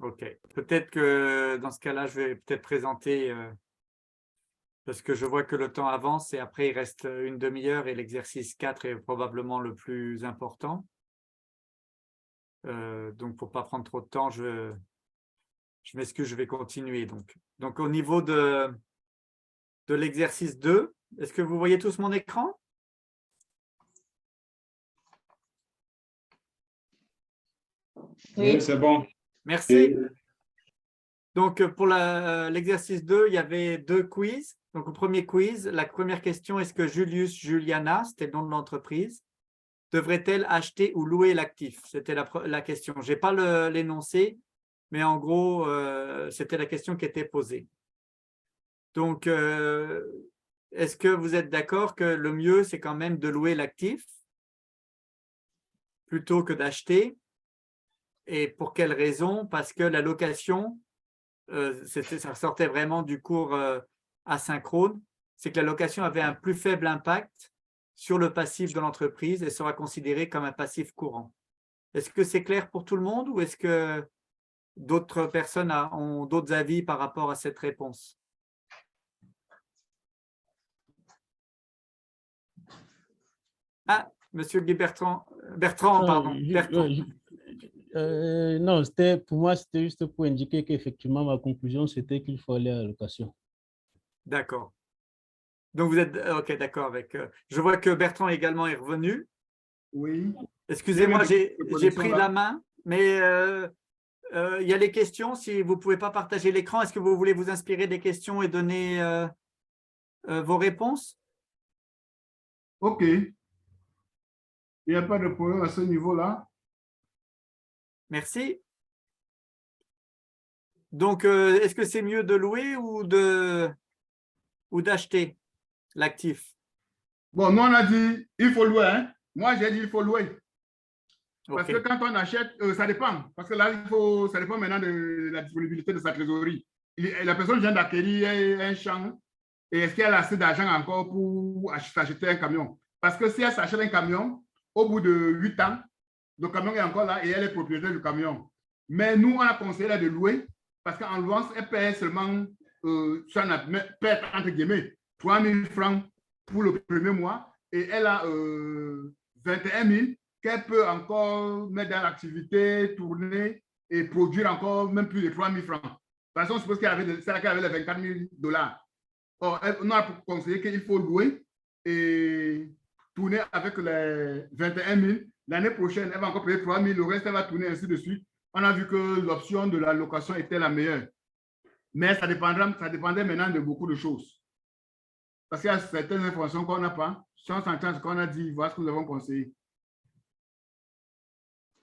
Ok. Peut-être que dans ce cas-là, je vais peut-être présenter parce que je vois que le temps avance et après, il reste une demi-heure et l'exercice 4 est probablement le plus important. Donc, pour ne pas prendre trop de temps, je m'excuse, je vais continuer. Donc, au niveau de l'exercice 2, est-ce que vous voyez tous mon écran? Oui, c'est bon. Merci. Donc, pour l'exercice 2, il y avait 2 quiz. Donc, le premier quiz, la première question, est-ce que Julius Juliana, c'était le nom de l'entreprise, devrait-elle acheter ou louer l'actif? C'était la question. Je n'ai pas l'énoncé, mais en gros, c'était la question qui était posée. Donc, est-ce que vous êtes d'accord que le mieux, c'est quand même de louer l'actif plutôt que d'acheter? Et pour quelle raison? Parce que la location, ça sortait vraiment du cours asynchrone, c'est que la location avait un plus faible impact sur le passif de l'entreprise et sera considérée comme un passif courant. Est-ce que c'est clair pour tout le monde ou est-ce que d'autres personnes ont d'autres avis par rapport à cette réponse? Ah, Monsieur Guy Bertrand, pardon. Non, pour moi, c'était juste pour indiquer qu'effectivement, ma conclusion, c'était qu'il faut aller à la location. D'accord. Donc, vous êtes OK, d'accord avec… je vois que Bertrand également est revenu. Oui. Excusez-moi, j'ai pris la main, mais il y a les questions. Si vous ne pouvez pas partager l'écran, est-ce que vous voulez vous inspirer des questions et donner vos réponses? OK. Il n'y a pas de problème à ce niveau-là. Merci. Donc, est-ce que c'est mieux de louer ou d'acheter l'actif? Bon, nous, on a dit il faut louer. Hein? Moi, j'ai dit il faut louer. Parce Okay. que quand on achète, ça dépend. Parce que là, ça dépend maintenant de la disponibilité de sa trésorerie. La personne vient d'acquérir un champ et est-ce qu'elle a assez d'argent encore pour s'acheter un camion? Parce que si elle s'achète un camion, au bout de 8 ans, le camion est encore là et elle est propriétaire du camion. Mais nous, on a conseillé de louer parce qu'en louant, elle paie seulement, perd entre guillemets, 3 000 francs pour le premier mois et elle a 21 000 qu'elle peut encore mettre dans l'activité, tourner et produire encore même plus de 3 000 francs. De toute façon, on suppose qu'elle avait les 24 000 $. Or, on a conseillé qu'il faut louer et tourner avec les 21 000. L'année prochaine, elle va encore payer 3 000, le reste, elle va tourner ainsi de suite. On a vu que l'option de la location était la meilleure. Mais ça dépendait maintenant de beaucoup de choses. Parce qu'il y a certaines informations qu'on n'a pas. Si on s'entend ce qu'on a dit, voilà ce que nous avons conseillé.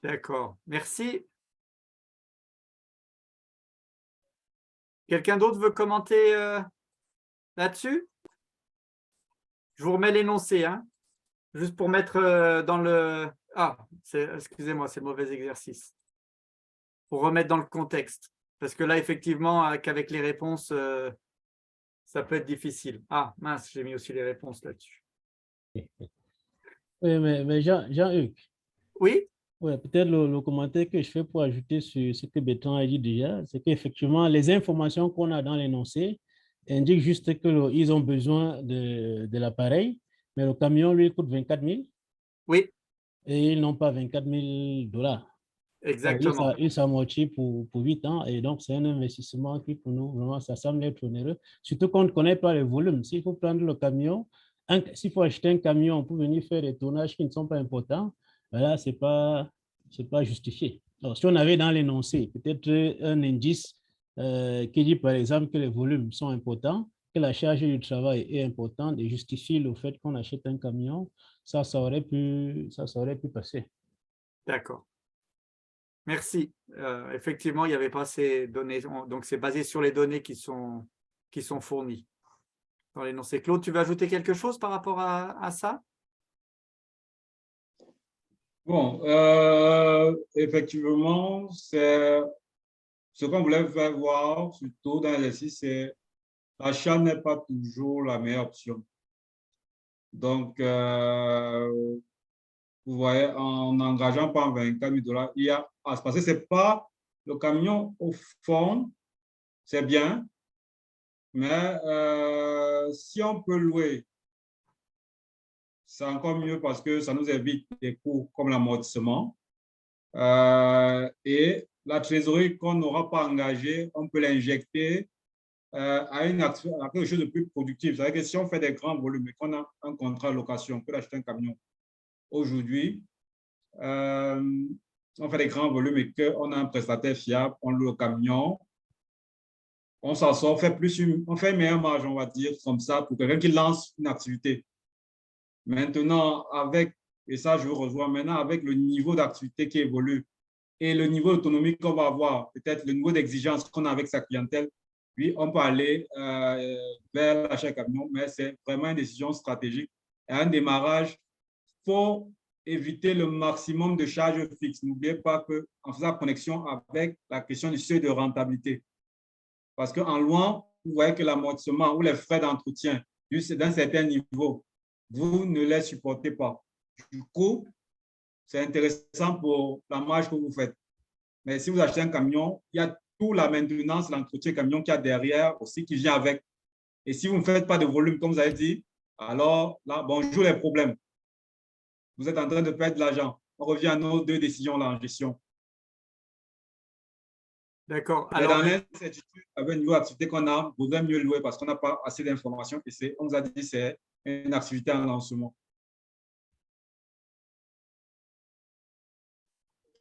D'accord, merci. Quelqu'un d'autre veut commenter là-dessus? Je vous remets l'énoncé, hein, juste pour mettre dans le… Ah, excusez-moi, c'est le mauvais exercice. Pour remettre dans le contexte. Parce que là, effectivement, qu'avec les réponses, ça peut être difficile. Ah, mince, j'ai mis aussi les réponses là-dessus. Oui, mais Jean-Hugues. Oui? Ouais, peut-être le commentaire que je fais pour ajouter sur ce que Bertrand a dit déjà, c'est qu'effectivement, les informations qu'on a dans l'énoncé indiquent juste qu'ils ont besoin de l'appareil, mais le camion, lui, coûte 24 000. Oui. Et ils n'ont pas 24 000 $. Exactement. Il s'amortit pour 8 ans et donc c'est un investissement qui pour nous, vraiment, ça semble être onéreux. Surtout qu'on ne connaît pas le volume. S'il faut prendre le camion, s'il faut acheter un camion pour venir faire des tournages qui ne sont pas importants, là, ce n'est pas justifié. Alors, si on avait dans l'énoncé peut-être un indice qui dit par exemple que les volumes sont importants, que la charge du travail est importante et justifie le fait qu'on achète un camion, ça aurait pu passer. D'accord. Merci. Effectivement, il n'y avait pas ces données. Donc, c'est basé sur les données qui sont fournies dans l'énoncé. Claude, tu veux ajouter quelque chose par rapport à ça? Bon, effectivement, c'est ce qu'on voulait faire voir surtout dans l'exercice, c'est l'achat n'est pas toujours la meilleure option. Donc, vous voyez, en engageant par 24 000 $, il y a à se passer. Ce n'est pas le camion au fond, c'est bien, mais si on peut louer, c'est encore mieux parce que ça nous évite des coûts comme l'amortissement. Et la trésorerie qu'on n'aura pas engagée, on peut l'injecter à quelque chose de plus productif. C'est-à-dire que si on fait des grands volumes et qu'on a un contrat de location, on peut acheter un camion aujourd'hui, on fait des grands volumes et qu'on a un prestataire fiable, on loue le camion, on s'en sort, on fait une meilleure marge, on va dire, comme ça, pour quelqu'un qui lance une activité. Maintenant, et ça je vous rejoins, maintenant avec le niveau d'activité qui évolue et le niveau d'autonomie qu'on va avoir, peut-être le niveau d'exigence qu'on a avec sa clientèle, oui, on peut aller vers l'achat de camion, mais c'est vraiment une décision stratégique. Et un démarrage, il faut éviter le maximum de charges fixes. N'oubliez pas qu'en faisant connexion avec la question du seuil de rentabilité, parce qu'en loin, vous voyez que l'amortissement ou les frais d'entretien d'un certain niveau, vous ne les supportez pas. Du coup, c'est intéressant pour la marge que vous faites. Mais si vous achetez un camion, il y a toute la maintenance, l'entretien camion qu'il y a derrière aussi qui vient avec. Et si vous ne faites pas de volume, comme vous avez dit, alors là, bonjour les problèmes. Vous êtes en train de perdre de l'argent. On revient à nos deux décisions là en gestion. D'accord. Mais dans l'incertitude, avec le niveau d'activité qu'on a, vous devez mieux louer parce qu'on n'a pas assez d'informations et on nous a dit que c'est une activité en lancement.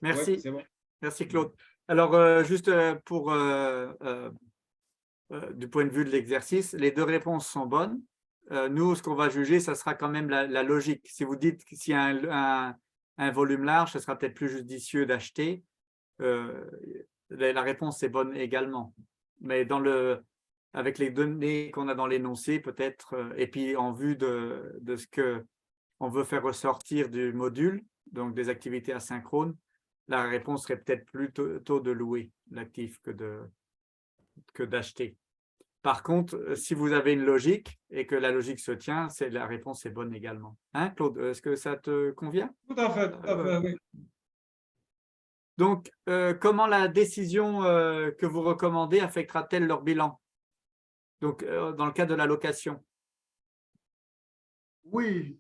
Merci. Ouais, c'est bon. Merci Claude. Alors, juste pour du point de vue de l'exercice, les deux réponses sont bonnes. Nous, ce qu'on va juger, ça sera quand même la logique. Si vous dites que s'il y a un volume large, ce sera peut-être plus judicieux d'acheter. La réponse est bonne également. Mais avec les données qu'on a dans l'énoncé, peut-être, et puis en vue de ce qu'on veut faire ressortir du module, donc des activités asynchrones, la réponse serait peut-être plutôt de louer l'actif que d'acheter. Par contre, si vous avez une logique et que la logique se tient, la réponse est bonne également. Hein, Claude, est-ce que ça te convient? Tout à fait, oui. Donc, comment la décision que vous recommandez affectera-t-elle leur bilan? Donc, dans le cas de la location. Oui,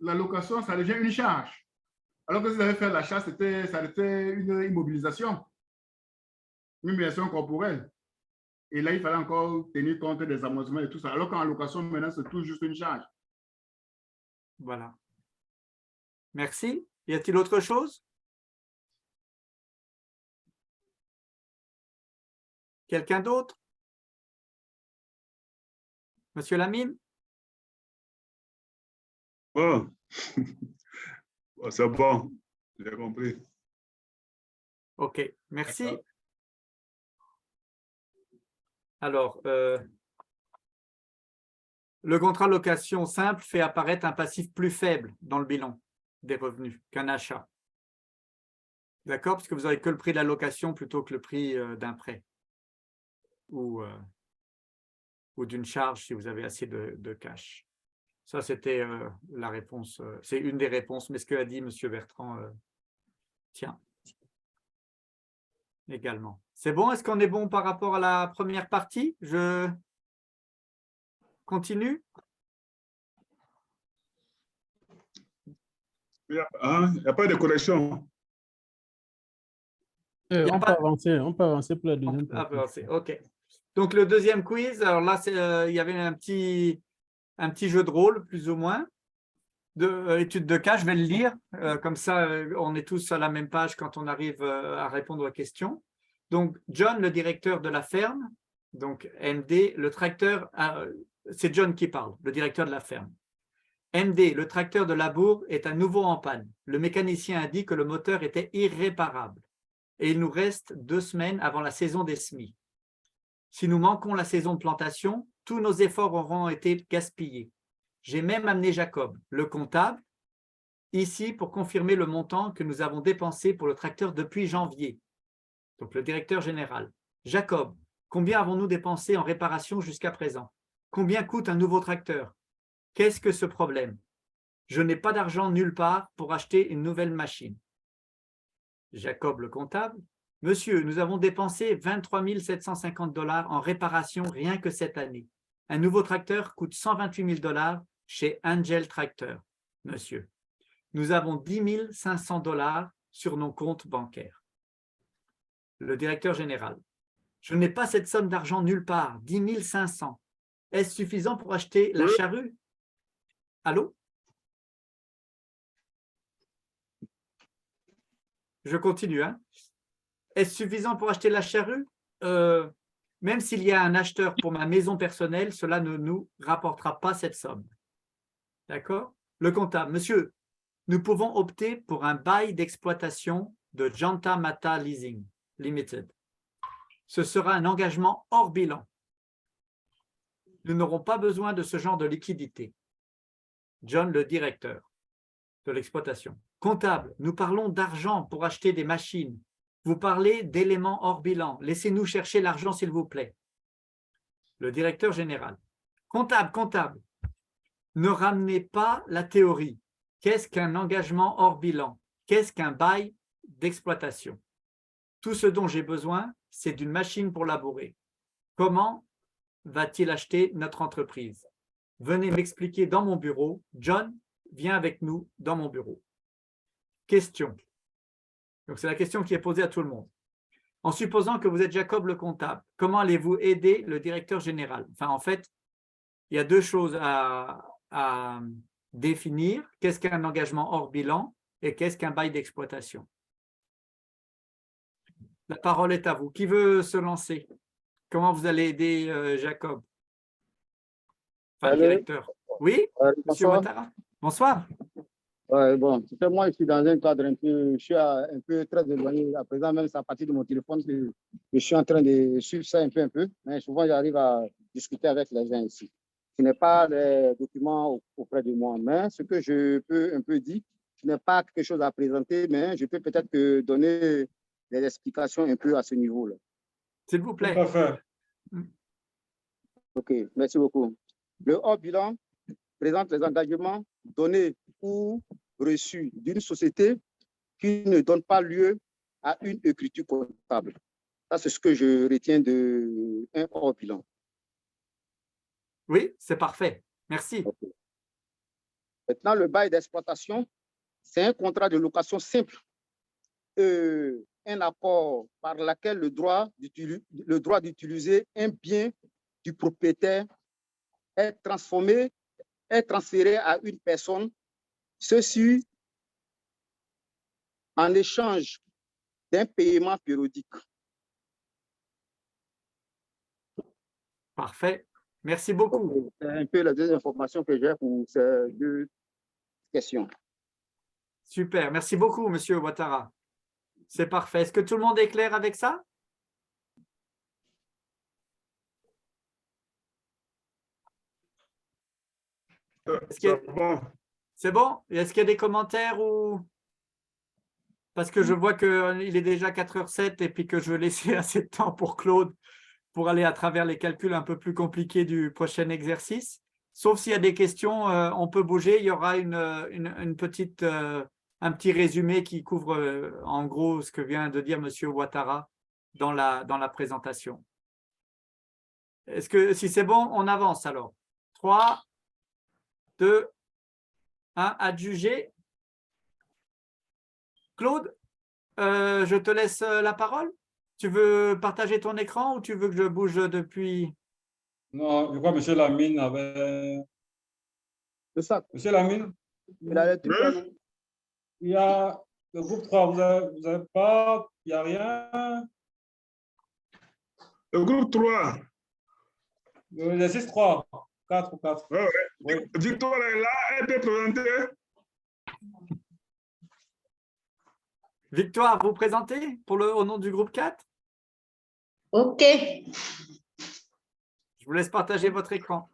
la location, ça devient une charge. Alors que si vous avez fait l'achat, ça était une immobilisation corporelle. Et là, il fallait encore tenir compte des amortissements et tout ça. Alors qu'en location, maintenant, c'est tout juste une charge. Voilà. Merci. Y a-t-il autre chose? Quelqu'un d'autre? Monsieur Lamine? Bon. C'est bon, j'ai compris. OK, merci. Alors, le contrat de location simple fait apparaître un passif plus faible dans le bilan des revenus qu'un achat. D'accord? Parce que vous n'avez que le prix de la location plutôt que le prix d'un prêt ou d'une charge si vous avez assez de cash. Ça, c'était la réponse. C'est une des réponses, mais ce que a dit M. Bertrand tient également. C'est bon? Est-ce qu'on est bon par rapport à la première partie? Je continue? Il n'y a pas de connexion. On peut avancer pour la deuxième partie. OK. Donc, le deuxième quiz, alors là, il y avait un petit jeu de rôle, plus ou moins, étude de cas. Je vais le lire, comme ça, on est tous à la même page quand on arrive à répondre aux questions. Donc, John, le directeur de la ferme, donc MD, le tracteur, c'est John qui parle, le directeur de la ferme. MD, le tracteur de labour est à nouveau en panne. Le mécanicien a dit que le moteur était irréparable et il nous reste 2 semaines avant la saison des semis. Si nous manquons la saison de plantation, tous nos efforts auront été gaspillés. J'ai même amené Jacob, le comptable, ici pour confirmer le montant que nous avons dépensé pour le tracteur depuis janvier. Donc le directeur général. Jacob, combien avons-nous dépensé en réparation jusqu'à présent? Combien coûte un nouveau tracteur? Qu'est-ce que ce problème? Je n'ai pas d'argent nulle part pour acheter une nouvelle machine. Jacob, le comptable. Monsieur, nous avons dépensé 23 750 $ en réparation rien que cette année. Un nouveau tracteur coûte 128 000 $ chez Angel Tracteur. Monsieur, nous avons 10 500 $ sur nos comptes bancaires. Le directeur général. Je n'ai pas cette somme d'argent nulle part, 10 500. Est-ce suffisant pour acheter la charrue? Allô? Je continue. Hein. Est-ce suffisant pour acheter la charrue? Même s'il y a un acheteur pour ma maison personnelle, cela ne nous rapportera pas cette somme. D'accord? Le comptable. Monsieur, nous pouvons opter pour un bail d'exploitation de Janta Mata Leasing Limited. Ce sera un engagement hors bilan. Nous n'aurons pas besoin de ce genre de liquidité. John, le directeur de l'exploitation. Comptable, nous parlons d'argent pour acheter des machines. Vous parlez d'éléments hors bilan. Laissez-nous chercher l'argent, s'il vous plaît. Le directeur général. Comptable, ne ramenez pas la théorie. Qu'est-ce qu'un engagement hors bilan? Qu'est-ce qu'un bail d'exploitation? Tout ce dont j'ai besoin, c'est d'une machine pour labourer. Comment va-t-il acheter notre entreprise? Venez m'expliquer dans mon bureau. John, viens avec nous dans mon bureau. Question. Donc, c'est la question qui est posée à tout le monde. En supposant que vous êtes Jacob le comptable, comment allez-vous aider le directeur général? Enfin, en fait, il y a deux choses à définir. Qu'est-ce qu'un engagement hors bilan et qu'est-ce qu'un bail d'exploitation? La parole est à vous. Qui veut se lancer? Comment vous allez aider Jacob? Enfin, le directeur. Oui, monsieur Ouattara. Bonsoir. Ouais, bon, moi, je suis dans un cadre un peu, je suis un peu très éloigné. À présent, même c'est à partir de mon téléphone que je suis en train de suivre ça un peu. Mais souvent, j'arrive à discuter avec les gens ici. Ce n'est pas les documents auprès de moi, mais ce que je peux un peu dire, ce n'est pas quelque chose à présenter, mais je peux peut-être que donner des explications un peu à ce niveau-là. S'il vous plaît. Tout à fait. OK, merci beaucoup. Le hors bilan présente les engagements donnés ou reçus d'une société qui ne donne pas lieu à une écriture comptable. Ça, c'est ce que je retiens d'un hors bilan. Oui, c'est parfait. Merci. Okay. Maintenant, le bail d'exploitation, c'est un contrat de location simple, un accord par lequel le droit d'utiliser un bien du propriétaire est transféré à une personne, ceci en échange d'un paiement périodique. Parfait. Merci beaucoup. C'est un peu les deux informations que j'ai pour ces deux questions. Super. Merci beaucoup, monsieur Ouattara. C'est parfait. Est-ce que tout le monde est clair avec ça? C'est bon? Est-ce qu'il y a des commentaires ou... Parce que je vois qu'il est déjà 4h07 et puis que je veux laisser assez de temps pour Claude pour aller à travers les calculs un peu plus compliqués du prochain exercice. Sauf s'il y a des questions, on peut bouger. Il y aura un petit résumé qui couvre en gros ce que vient de dire M. Ouattara dans la présentation. Est-ce que si c'est bon, on avance alors? 3, 2, 1, adjugé. Claude, je te laisse la parole. Tu veux partager ton écran ou tu veux que je bouge depuis? Non, je crois que M. Lamine avait... C'est ça. M. Lamine, il y a le groupe 3, vous n'avez pas, il n'y a rien. Le groupe 3. L'exercice 3, 4 ou 4. Ouais. Oui. Victoire est là, elle peut présenter. Victoire, vous présentez au nom du groupe 4? OK. Je vous laisse partager votre écran.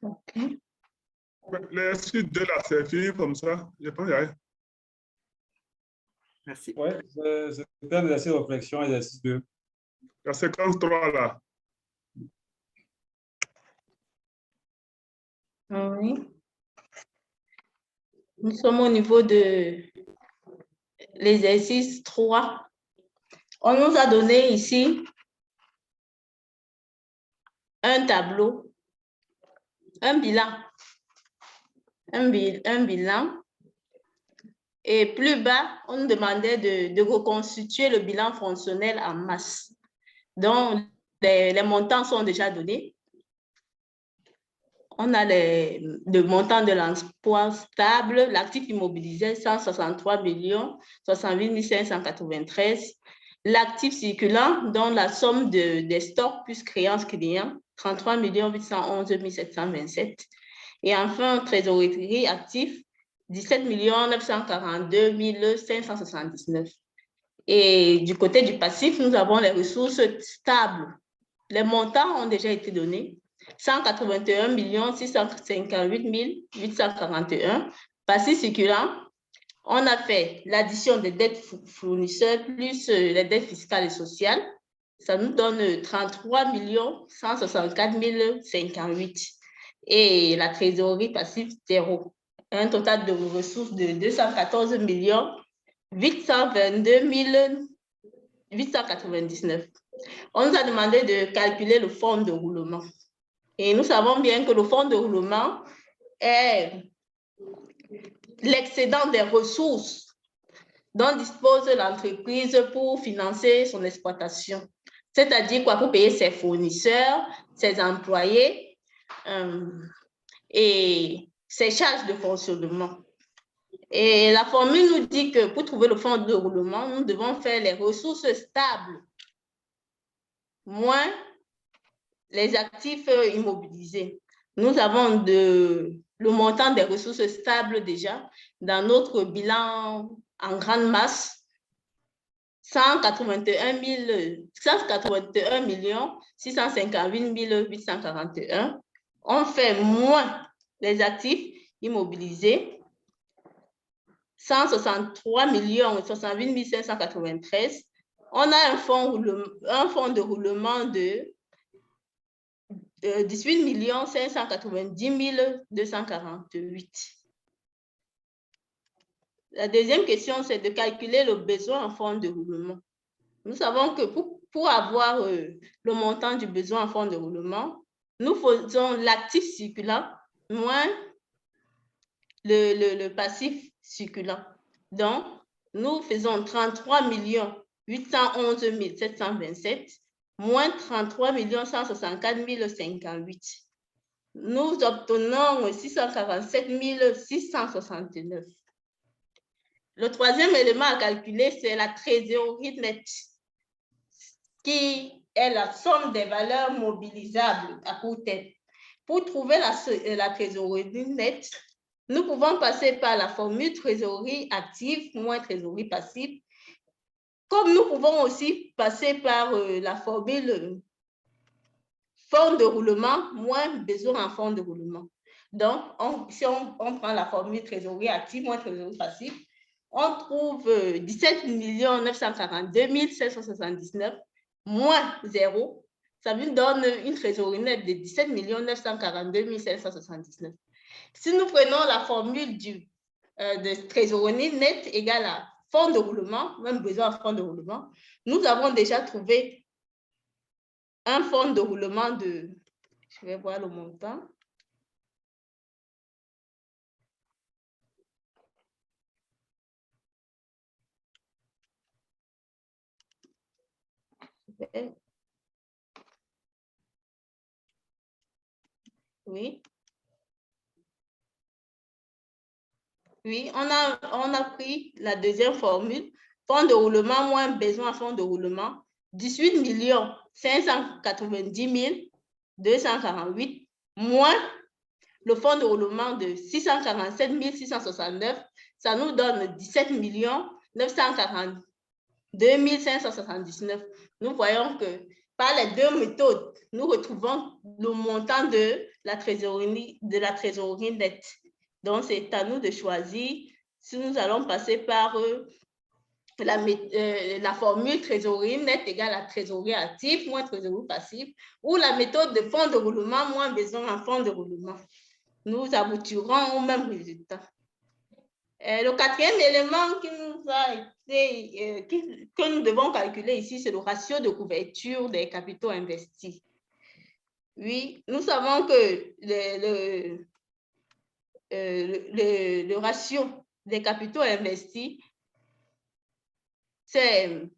OK. Les suites de la c'est fini comme ça. Je pense qu'il y a... Merci. Oui, c'était un exercice de réflexion, exercice 2. La séquence 3 là. Oui. Nous sommes au niveau de l'exercice 3. On nous a donné ici un tableau, un bilan. Un bilan. Et plus bas, on nous demandait de reconstituer le bilan fonctionnel en masse. Donc, les montants sont déjà donnés. On a le montant de l'emploi stable, l'actif immobilisé, 163 68 593. L'actif circulant, dont la somme des stocks plus créances clients, 33 811 727. Et enfin, trésorerie active, 17 942 579. Et du côté du passif, nous avons les ressources stables. Les montants ont déjà été donnés. 181 658 841. Passif circulant, on a fait l'addition des dettes fournisseurs plus les dettes fiscales et sociales. Ça nous donne 33 164 058. Et la trésorerie passive, 0. Un total de ressources de 214 822 899. On nous a demandé de calculer le fonds de roulement. Et nous savons bien que le fonds de roulement est l'excédent des ressources dont dispose l'entreprise pour financer son exploitation. C'est-à-dire quoi, pour payer ses fournisseurs, ses employés et ses charges de fonctionnement. Et la formule nous dit que pour trouver le fonds de roulement, nous devons faire les ressources stables moins les actifs immobilisés. Nous avons le montant des ressources stables déjà dans notre bilan en grande masse, 181 658 841. On fait moins les actifs immobilisés, 163 68 593. On a un fonds de roulement de 18 590 248. La deuxième question, c'est de calculer le besoin en fonds de roulement. Nous savons que pour avoir le montant du besoin en fonds de roulement, nous faisons l'actif circulant moins le passif circulant. Donc, nous faisons 33 811 727 moins 33 164 058. Nous obtenons 647 669. Le troisième élément à calculer, c'est la trésorerie nette, qui est la somme des valeurs mobilisables à court terme. Pour trouver la trésorerie nette, nous pouvons passer par la formule trésorerie active moins trésorerie passive, comme nous pouvons aussi passer par la formule fonds de roulement moins besoin en fonds de roulement. Donc, si on prend la formule trésorerie active moins trésorerie passive, on trouve 17 942 779 moins 0. Ça nous donne une trésorerie nette de 17 942 779. Si nous prenons la formule de trésorerie nette égale à fonds de roulement, même besoin en fonds de roulement, nous avons déjà trouvé un fonds de roulement de, je vais voir le montant. Oui. Oui, on a pris la deuxième formule, fonds de roulement moins besoin en fonds de roulement, 18 590 248 moins le fonds de roulement de 647 669, ça nous donne 17 942 579. Nous voyons que par les deux méthodes, nous retrouvons le montant de la trésorerie nette. Donc, c'est à nous de choisir si nous allons passer par la formule trésorerie nette égale à trésorerie active moins trésorerie passive ou la méthode de fonds de roulement moins besoin en fonds de roulement. Nous aboutirons au même résultat. Le quatrième élément qui nous a que nous devons calculer ici, c'est le ratio de couverture des capitaux investis. Oui, nous savons que le ratio des capitaux investis, c'est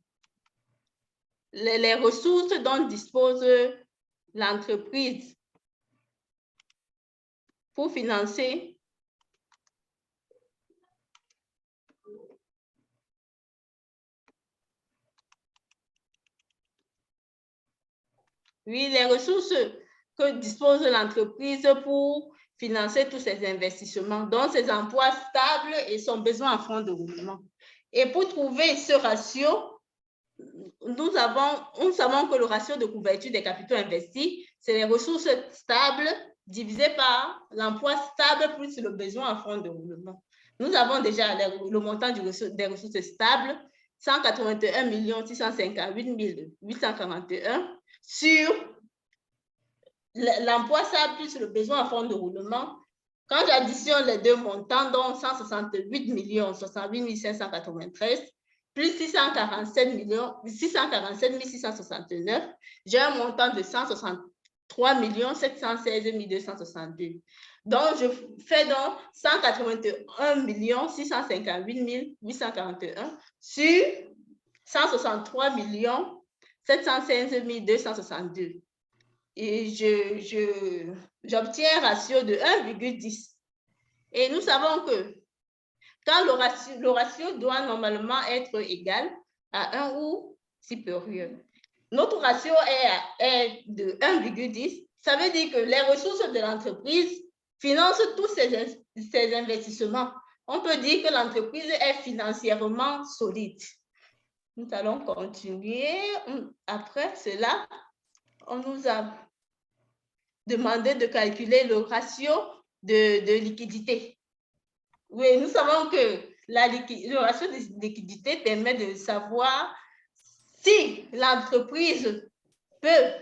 les ressources dont dispose l'entreprise pour financer les ressources que dispose l'entreprise pour financer tous ses investissements, dont ses emplois stables et son besoin en fonds de roulement. Et pour trouver ce ratio, nous savons que le ratio de couverture des capitaux investis, c'est les ressources stables divisées par l'emploi stable plus le besoin en fonds de roulement. Nous avons déjà le montant des ressources stables, 181 658 841 sur l'emploi stable plus le besoin en fonds de roulement. Quand j'additionne les deux montants, donc 168 068 593 plus 647 669, j'ai un montant de 163 716 262. Donc, je fais donc 181 658 841 sur 163 716 262. Et j'obtiens un ratio de 1,10. Et nous savons que quand le ratio doit normalement être égal à 1 ou supérieur. Notre ratio est de 1,10. Ça veut dire que les ressources de l'entreprise financent tous ces investissements. On peut dire que l'entreprise est financièrement solide. Nous allons continuer. Après cela, on nous a demandé de calculer le ratio de liquidité. Oui, nous savons que le ratio de liquidité permet de savoir si l'entreprise peut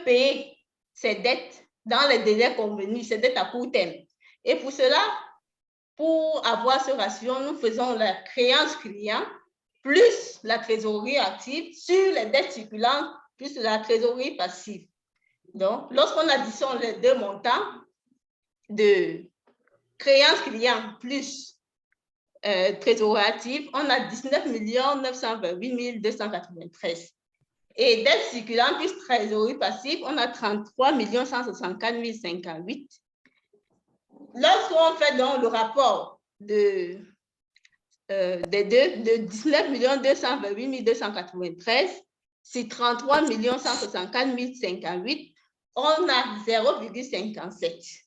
payer ses dettes dans les délais convenus, ses dettes à court terme. Et pour cela, pour avoir ce ratio, nous faisons la créance client plus la trésorerie active sur les dettes circulantes plus la trésorerie passive. Donc, lorsqu'on additionne les deux montants de créance client plus trésorerie active, on a 19 928 293. Et dette circulante plus trésorerie passive, on a 33 164 058. Lorsqu'on fait donc le rapport de 19 228 293, c'est 33 164 058, on a 0,57.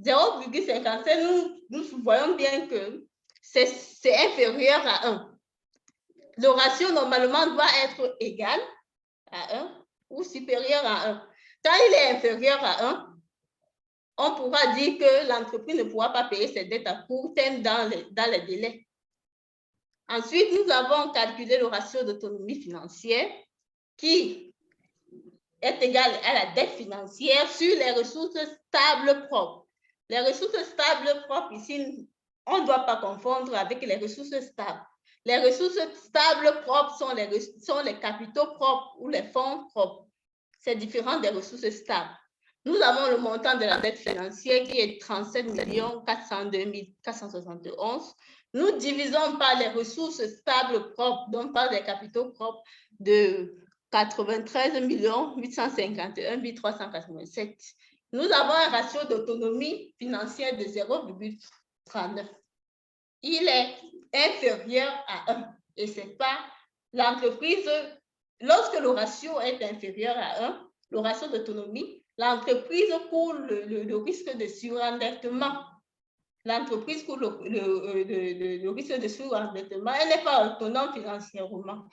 0,57, nous voyons bien que c'est inférieur à 1. Le ratio, normalement, doit être égal à 1 ou supérieur à 1. Quand il est inférieur à 1, on pourra dire que l'entreprise ne pourra pas payer ses dettes à court terme dans les délais. Ensuite, nous avons calculé le ratio d'autonomie financière qui est égal à la dette financière sur les ressources stables propres. Les ressources stables propres, ici, on ne doit pas confondre avec les ressources stables. Les ressources stables propres sont les capitaux propres ou les fonds propres. C'est différent des ressources stables. Nous avons le montant de la dette financière qui est 37 402 471. Nous divisons par les ressources stables propres, donc par les capitaux propres de 93 851 387. Nous avons un ratio d'autonomie financière de 0,39. Il est inférieur à 1. Et ce n'est pas l'entreprise, lorsque le ratio est inférieur à 1, le ratio d'autonomie, l'entreprise court le risque de surendettement. L'entreprise court le risque de surendettement. Elle n'est pas autonome financièrement.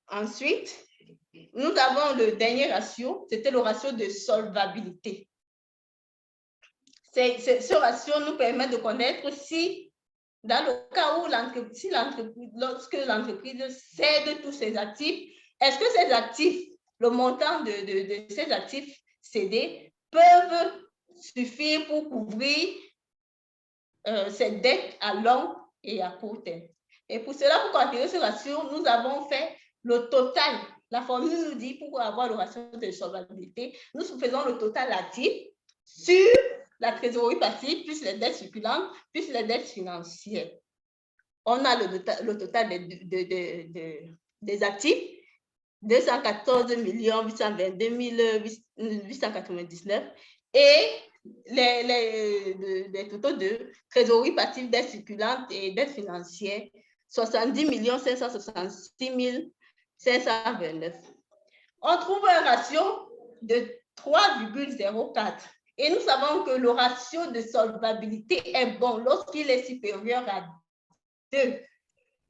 Ensuite, nous avons le dernier ratio, c'était le ratio de solvabilité. Ce ratio nous permet de connaître si, dans le cas où lorsque l'entreprise cède tous ses actifs, est-ce que ces actifs, le montant de ces actifs cédés peuvent suffire pour couvrir cette dette à long et à court terme. Et pour cela, pour calculer ce ratio, nous avons fait le total. La formule nous dit, pour avoir le ratio de solvabilité, nous faisons le total actif sur la trésorerie passive, plus les dettes circulantes, plus les dettes financières. On a le total des actifs, 214 822 899, et les totaux de trésorerie passive, dettes circulantes et dettes financières, 70 566 529. On trouve un ratio de 3,04. Et nous savons que le ratio de solvabilité est bon lorsqu'il est supérieur à 2.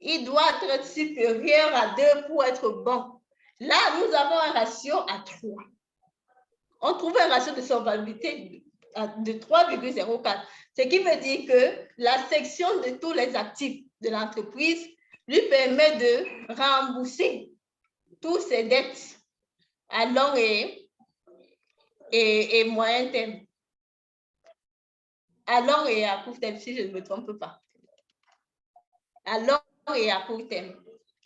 Il doit être supérieur à 2 pour être bon. Là, nous avons un ratio à 3. On trouve un ratio de solvabilité de 3,04, ce qui veut dire que la section de tous les actifs de l'entreprise lui permet de rembourser toutes ses dettes à long et moyen terme. À long et à court terme, si je ne me trompe pas. À long et à court terme.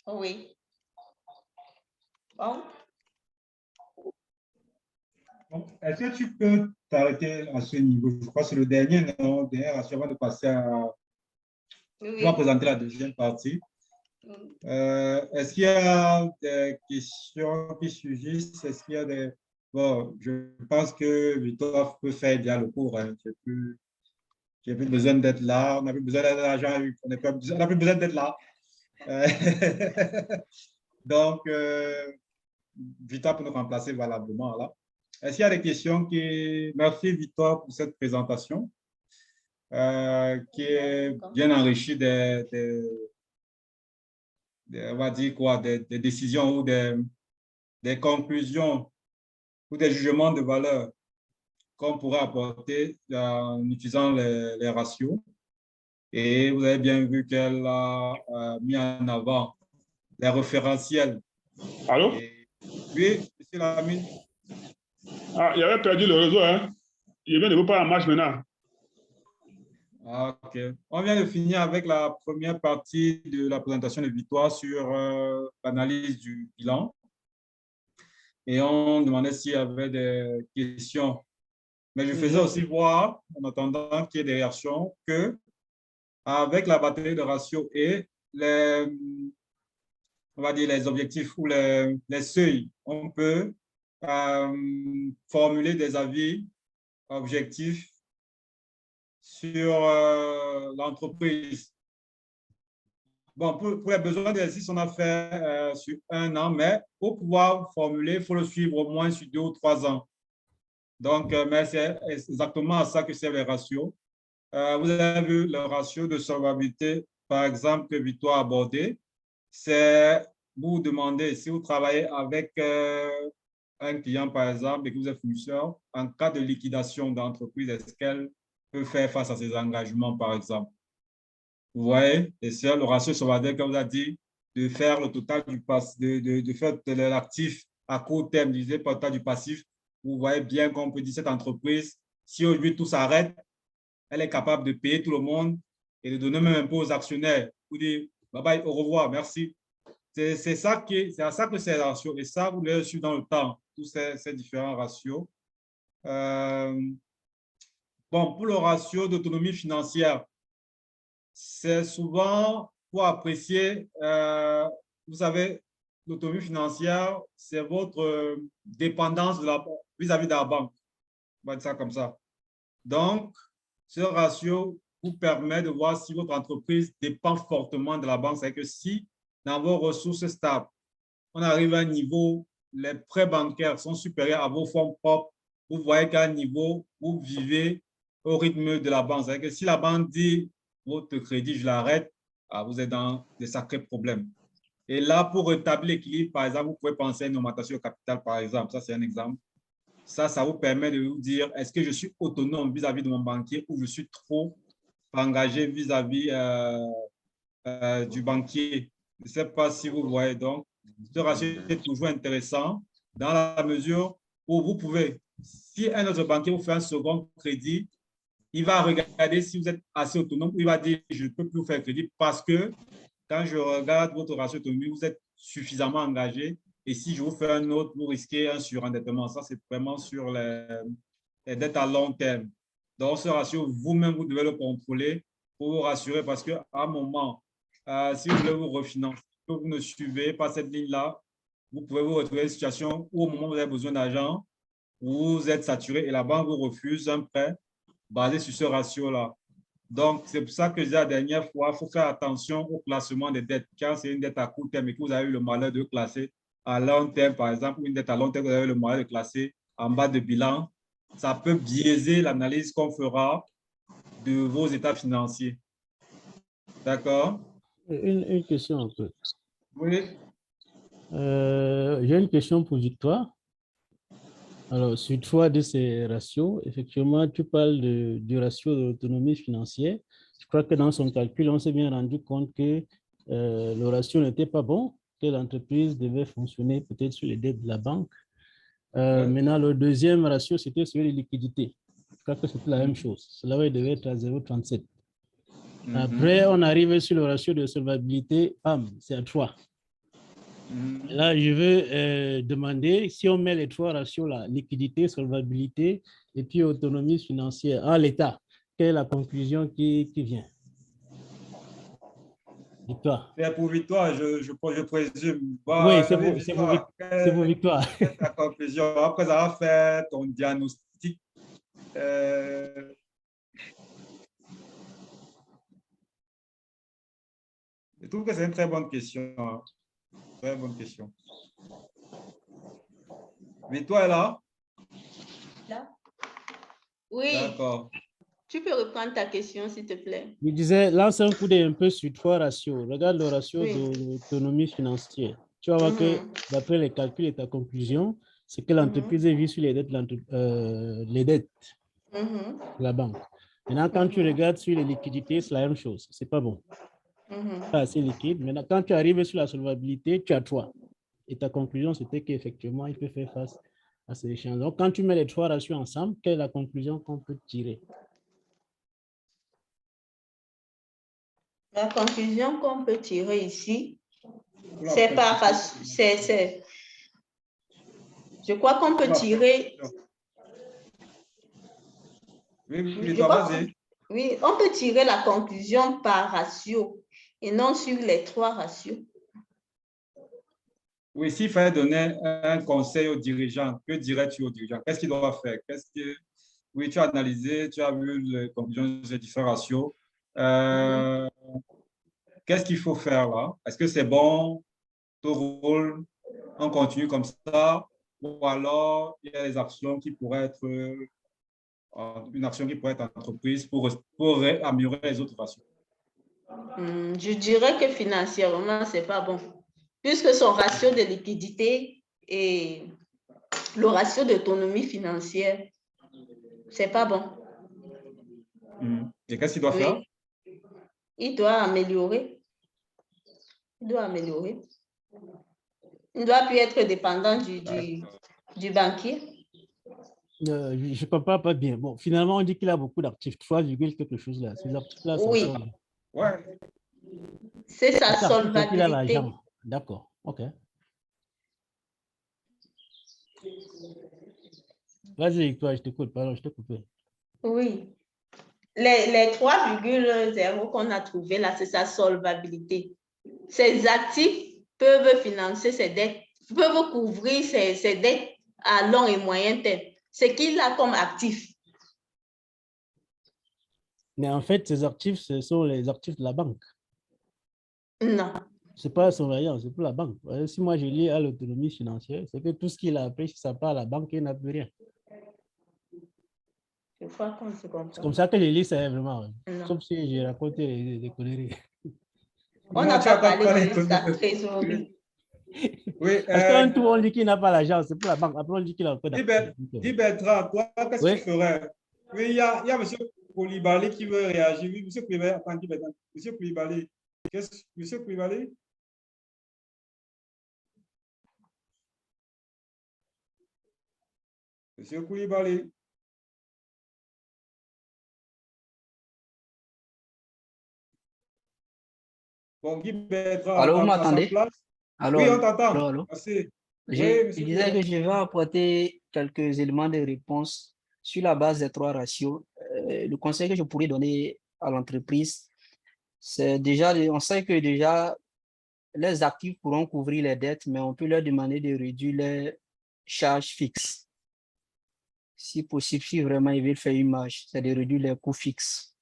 Oui. Bon. Est-ce que tu peux t'arrêter à ce niveau? Je crois que c'est le dernier, non? Dernier, avant de passer à... Oui. Je vais présenter la deuxième partie. Est-ce qu'il y a des questions qui surgissent? Est-ce qu'il y a des... Bon, je pense que Victor peut faire bien le cours. Hein. J'ai plus besoin d'être là. On n'a plus besoin d'être là. On n'a plus besoin d'être là. Donc, Victor peut nous remplacer valablement là. Est-ce qu'il y a des questions qui... Merci Victor pour cette présentation qui est bien enrichie on va dire quoi, des décisions ou des conclusions ou des jugements de valeur qu'on pourrait apporter en utilisant les ratios. Et vous avez bien vu qu'elle a mis en avant les référentiels. Allô? Oui, monsieur Lamine. Ah, il avait perdu le réseau, hein? Il vient de vous parler en marche maintenant. Ah, ok. On vient de finir avec la première partie de la présentation de Victoire sur l'analyse du bilan. Et on demandait s'il y avait des questions. Mais je faisais aussi voir, en attendant qu'il y ait des réactions, que avec la batterie de ratios et on va dire les objectifs ou les seuils, on peut formuler des avis objectifs sur l'entreprise. Bon, pour les besoins d'exercice, on a fait sur 1 an, mais pour pouvoir formuler, il faut le suivre au moins sur 2 ou 3 ans. Donc, mais c'est exactement à ça que servent les ratios. Vous avez vu le ratio de solvabilité, par exemple, que Victoire a abordé. C'est vous demander si vous travaillez avec un client, par exemple, et que vous êtes fournisseur, en cas de liquidation d'entreprise, est-ce qu'elle peut faire face à ses engagements, par exemple? Vous voyez, et c'est le ratio solvabilité, comme vous a dit, de faire le total du passif, de faire de l'actif à court terme, divisé par le total du passif. Vous voyez bien qu'on peut dire cette entreprise, si aujourd'hui tout s'arrête, elle est capable de payer tout le monde et de donner même un peu aux actionnaires pour dire bye bye, au revoir, merci. C'est à ça que c'est les ratios. Et ça, vous l'avez su dans le temps, tous ces différents ratios. Bon, pour le ratio d'autonomie financière, c'est souvent pour apprécier, vous savez, l'autonomie financière, c'est votre dépendance vis-à-vis de la banque. On va dire ça comme ça. Donc, ce ratio vous permet de voir si votre entreprise dépend fortement de la banque. C'est que si dans vos ressources stables, on arrive à un niveau, les prêts bancaires sont supérieurs à vos fonds propres, vous voyez qu'à un niveau, vous vivez au rythme de la banque. C'est que si la banque dit votre crédit, je l'arrête, vous êtes dans des sacrés problèmes. Et là, pour rétablir l'équilibre, par exemple, vous pouvez penser à une augmentation de capital, par exemple. Ça, c'est un exemple. Ça vous permet de vous dire, est-ce que je suis autonome vis-à-vis de mon banquier ou je suis trop engagé vis-à-vis du banquier? Je ne sais pas si vous voyez. Donc, ce ratio est toujours intéressant dans la mesure où vous pouvez, si un autre banquier vous fait un second crédit, il va regarder si vous êtes assez autonome, il va dire je ne peux plus vous faire crédit parce que quand je regarde votre ratio d'autonomie, vous êtes suffisamment engagé. Et si je vous fais un autre, vous risquez un surendettement. Ça, c'est vraiment sur les dettes à long terme. Donc, ce ratio, vous-même, vous devez le contrôler pour vous rassurer parce qu'à un moment, si vous voulez vous refinancer, que vous ne suivez pas cette ligne-là, vous pouvez vous retrouver dans une situation où au moment où vous avez besoin d'argent, vous êtes saturé et la banque vous refuse un prêt basé sur ce ratio-là. Donc, c'est pour ça que je disais la dernière fois, il faut faire attention au classement des dettes. Quand c'est une dette à court terme et que vous avez eu le malheur de classer à long terme, par exemple, ou une dette à long terme, vous avez le malheur de classer en bas de bilan, ça peut biaiser l'analyse qu'on fera de vos états financiers. D'accord? Une question un peu. Oui. J'ai une question pour Victoire. Alors, sur 3 de ces ratios, effectivement, tu parles du ratio de l'autonomie financière. Je crois que dans son calcul, on s'est bien rendu compte que le ratio n'était pas bon, que l'entreprise devait fonctionner peut-être sur les dettes de la banque. Maintenant, le deuxième ratio, c'était sur les liquidités. Je crois que c'était la même chose. Cela devait être à 0,37. Après, on arrive sur le ratio de solvabilité, c'est à 3. Là, je veux demander si on met les 3 ratios là, liquidité, solvabilité et puis autonomie financière en l'état, quelle est la conclusion qui vient? Victoire. C'est pour Victoire, je présume. Bon, Oui, c'est pour Victoire. Quelle est ta conclusion? Après avoir fait ton diagnostic, je trouve que c'est une très bonne question. Hein. Très bonne question. Victoire est là? Là? Oui. D'accord. Tu peux reprendre ta question, s'il te plaît. Je disais, lance un coup d'œil un peu sur 3 ratios. Regarde le ratio de l'autonomie financière. Tu vas voir que d'après les calculs et ta conclusion, c'est que l'entreprise vit sur les dettes, de la banque. Maintenant, quand tu regardes sur les liquidités, c'est la même chose. C'est pas bon. Pas assez liquide. Maintenant, quand tu arrives sur la solvabilité, tu as 3. Et ta conclusion, c'était qu'effectivement, il peut faire face à ces échéances. Donc, quand tu mets les 3 ratios ensemble, quelle est la conclusion qu'on peut tirer? La conclusion qu'on peut tirer ici, c'est pas parce je crois qu'on peut tirer. Oui, on peut tirer la conclusion par ratio et non sur les 3 ratios. Oui, s'il fallait donner un conseil aux dirigeants, que dirais-tu aux dirigeants? Qu'est-ce qu'ils doivent faire? Oui, tu as analysé, tu as vu les conclusions des différents ratios. Qu'est-ce qu'il faut faire là? Est-ce que c'est bon, ton rôle, on continue comme ça, ou alors il y a des actions qui pourraient être, une action qui pourrait être entreprise pour améliorer les autres ratios? Je dirais que financièrement, c'est pas bon. Puisque son ratio de liquidité et le ratio d'autonomie financière, c'est pas bon. Et qu'est-ce qu'il doit faire? Il doit améliorer. Il doit améliorer. Il ne doit plus être dépendant du banquier. Je ne comprends pas bien. Bon, finalement, on dit qu'il a beaucoup d'actifs, 3, quelque chose là. Ces actifs-là, oui. Ouais. C'est sa solvabilité. Il a l'argent. D'accord. OK. Vas-y, toi, je t'écoute. Pardon, je t'ai coupé. Oui. Les 3,0 qu'on a trouvé là, c'est sa solvabilité. Ces actifs peuvent financer ses dettes, peuvent couvrir ses dettes à long et moyen terme. Ce qu'il a comme actif. Mais en fait, ces actifs, ce sont les actifs de la banque. Non. Ce n'est pas son rayon, c'est pour la banque. Si moi je lis à l'autonomie financière, c'est que tout ce qu'il a appris, si ça part à la banque, il n'a plus rien. Je crois qu'on se comprend. C'est comme ça que je lis ça vraiment. Sauf si j'ai raconté des conneries. On n'a pas parlé de sa trésorerie. Oui, parce qu'en tout, on dit qu'il n'a pas l'argent, c'est pour la banque. Après, on dit qu'il a encore d'actifs. Dis Bertrand, toi, qu'est-ce que tu ferais? Oui, il y a M. Koulibaly qui veut réagir. Oui, M. Koulibaly, attendez, Bertrand. M. Koulibaly, M. Koulibaly? M. Koulibaly. Bon, Guy Bertrand Allô, vous à sa m'entendez? place. Allô, Oui, on allô, t'entend. allô, allô. Merci. Je, Oui, je monsieur disais Guy. que je vais apporter quelques éléments de réponse sur la base des 3 ratios. Le conseil que je pourrais donner à l'entreprise, c'est déjà, on sait que déjà, les actifs pourront couvrir les dettes, mais on peut leur demander de réduire les charges fixes. Si possible, si vraiment ils veulent faire une marge, c'est de réduire les coûts fixes.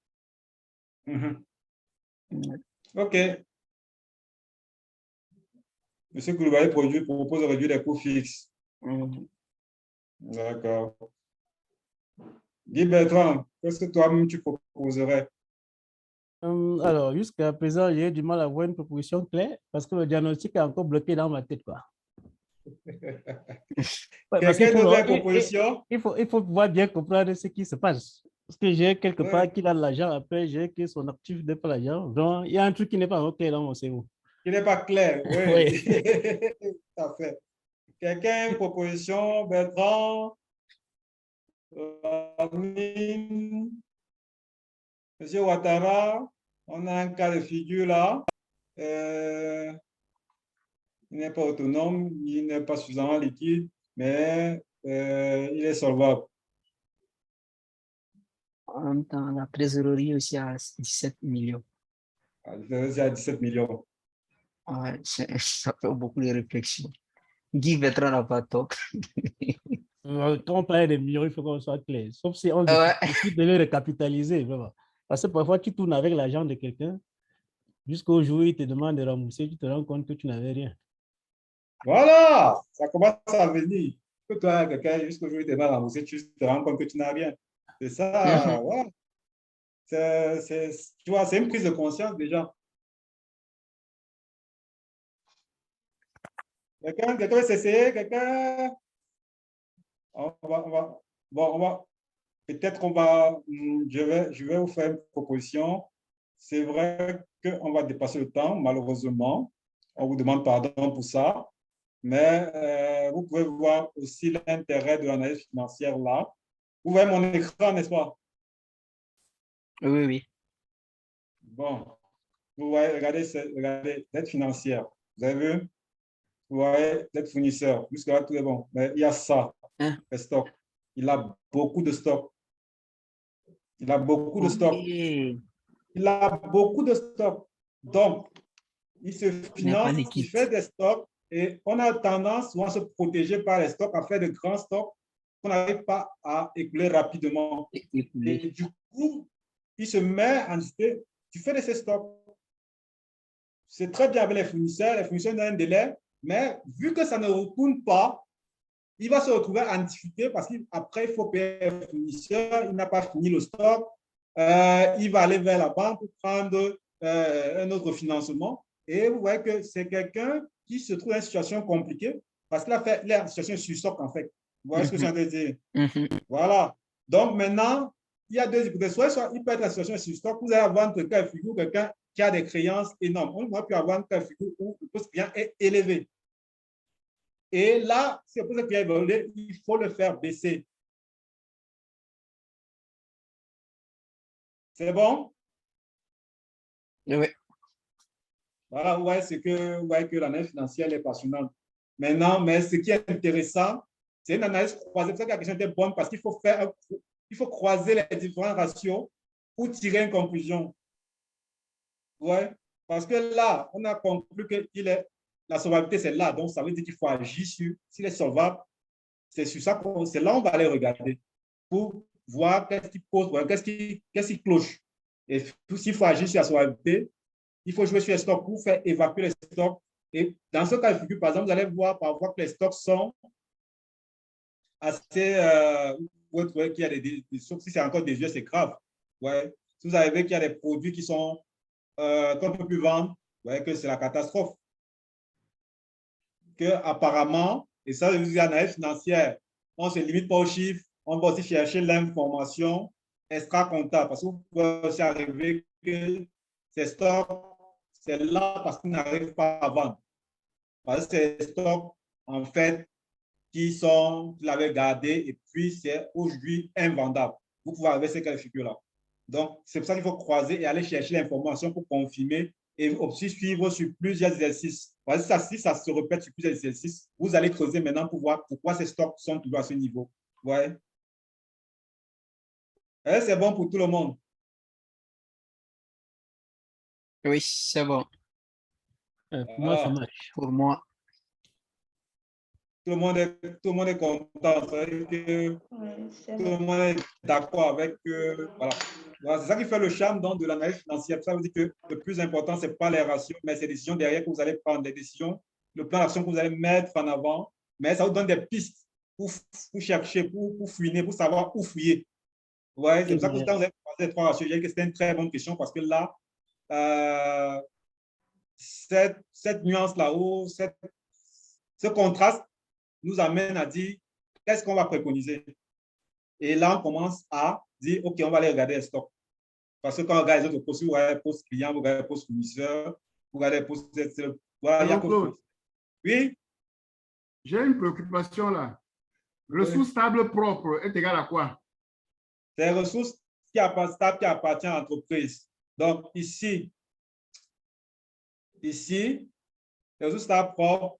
OK. Monsieur Koulibaly propose de réduire les coûts fixes. D'accord. Guy Bertrand, qu'est-ce que toi-même tu proposerais? Alors, jusqu'à présent, j'ai du mal à avoir une proposition claire parce que le diagnostic est encore bloqué dans ma tête, quoi. Ouais, parce qu'il Quelqu'un faut, d'autre a une proposition? il faut pouvoir bien comprendre ce qui se passe. Parce que j'ai quelque Ouais. part qu'il a de l'argent, après j'ai que son actif n'est pas l'argent. Donc, il y a un truc qui n'est pas OK dans mon cerveau. Qui n'est pas clair, oui. Oui. Tout à fait. Quelqu'un a une proposition? Bertrand? Amine? Monsieur Ouattara? On a un cas de figure là. Il n'est pas autonome, il n'est pas suffisamment liquide, mais il est solvable. En même temps, la trésorerie aussi à 17 millions. C'est à 17 millions. Ouais, ça fait beaucoup de réflexions. Guy Bertrand n'a pas tort. Quand on parle des millions, il faut qu'on soit clair. Sauf si on décide de les recapitaliser. Vraiment. Parce que parfois, tu tournes avec l'argent de quelqu'un, jusqu'au jour où il te demande de rembourser, tu te rends compte que tu n'avais rien. Voilà, ça commence à venir. Que toi, quelqu'un, jusqu'au jour où il te demande de rembourser, tu te rends compte que tu n'as rien. C'est ça, voilà. Tu vois, c'est une prise de conscience déjà. Quelqu'un veut s'essayer? Quelqu'un? Peut-être je vais vous faire une proposition. C'est vrai qu'on va dépasser le temps, malheureusement. On vous demande pardon pour ça. Mais vous pouvez voir aussi l'intérêt de l'analyse financière là. Vous voyez mon écran, n'est-ce pas? Oui, oui. Bon. Vous voyez, regardez, dette financière. Vous avez vu? Vous voyez, dette fournisseur. Jusque-là, tout est bon. Mais il y a ça, le stock. Il a beaucoup de stock. Il a beaucoup de stock. Il a beaucoup de stock. Donc, il se finance, il fait des stocks et on a tendance souvent à se protéger par les stocks, à faire de grands stocks qu'on n'arrive pas à écouler rapidement. Et du coup, il se met à anticiper, tu fais de ces stocks. C'est très bien avec les fournisseurs ont un délai, mais vu que ça ne retourne pas, il va se retrouver en difficulté parce qu'après, il faut payer le fournisseur, il n'a pas fini le stock, il va aller vers la banque pour prendre un autre financement. Et vous voyez que c'est quelqu'un qui se trouve dans une situation compliquée parce qu'il a fait la situation sur stock en fait. Vous voyez ce que je viens de dire? Voilà. Donc maintenant, il y a deux hypothèses. Soit il peut être la situation sur stock, vous allez avoir un cas de figure, quelqu'un qui a des créances énormes. On va plus avoir un cas de figure où le poste client est élevé. Et là, si le poste client est élevé, il faut le faire baisser. C'est bon? Oui. Voilà, vous voyez que l'analyse financière est passionnante. Maintenant, mais ce qui est intéressant, c'est une analyse croisée. C'est pour ça que la question était bonne parce qu'il faut croiser les différents ratios pour tirer une conclusion. Ouais, parce que là, on a conclu que la solvabilité, c'est là. Donc, ça veut dire qu'il faut agir sur, s'il est solvable, c'est sur ça, c'est là qu'on va aller regarder pour voir qu'est-ce qui pose, qu'est-ce qui cloche. Et s'il faut agir sur la solvabilité, il faut jouer sur les stocks pour faire évacuer les stocks. Et dans ce cas de figure, par exemple, vous allez voir parfois que les stocks sont assez. Vous trouvez qu'il y a sauf si c'est encore des yeux, c'est grave. Ouais. Si vous arrivez qu'il y a des produits qui sont qu'on ne peut plus vendre, vous voyez que c'est la catastrophe. Que apparemment, et ça, c'est une analyse financière, on ne se limite pas aux chiffres, on va aussi chercher l'information extra-comptable parce que vous pouvez aussi arriver que ces stocks, c'est là parce qu'ils n'arrivent pas à vendre. Parce que c'est des stocks, en fait, qui sont, vous l'avez gardé et puis c'est aujourd'hui invendable. Vous pouvez arriver à ces cas de figure-là. Donc, c'est pour ça qu'il faut croiser et aller chercher l'information pour confirmer et aussi suivre sur plusieurs exercices. Parce que si ça se répète sur plusieurs exercices, vous allez creuser maintenant pour voir pourquoi ces stocks sont toujours à ce niveau. Ouais. C'est bon pour tout le monde. Oui, c'est bon. Pour moi, ça marche. Pour moi. Tout le monde est content. Tout le monde est d'accord avec. Voilà. Voilà, c'est ça qui fait le charme donc, de l'analyse financière. Ça veut dire que le plus important, ce n'est pas les ratios, mais c'est les décisions derrière que vous allez prendre, les décisions, le plan d'action que vous allez mettre en avant. Mais ça vous donne des pistes pour chercher, pour fouiner, pour savoir où fouiller. Ouais, c'est pour ça que quand vous avez posé les 3 ratios, je dirais que c'était une très bonne question parce que là, cette nuance-là, ce contraste nous amène à dire qu'est-ce qu'on va préconiser. Et là, on commence à dire, OK, on va aller regarder les stocks. Parce que quand on regarde les autres postes, vous regardez les postes clients, vous regardez les postes fournisseurs, vous regardez les postes... Voilà, il y a que... Oui? J'ai une préoccupation là. Ressources stables propres est égal à quoi? C'est ressources stables qui appartiennent à l'entreprise. Donc, ici, les ressources stables propres,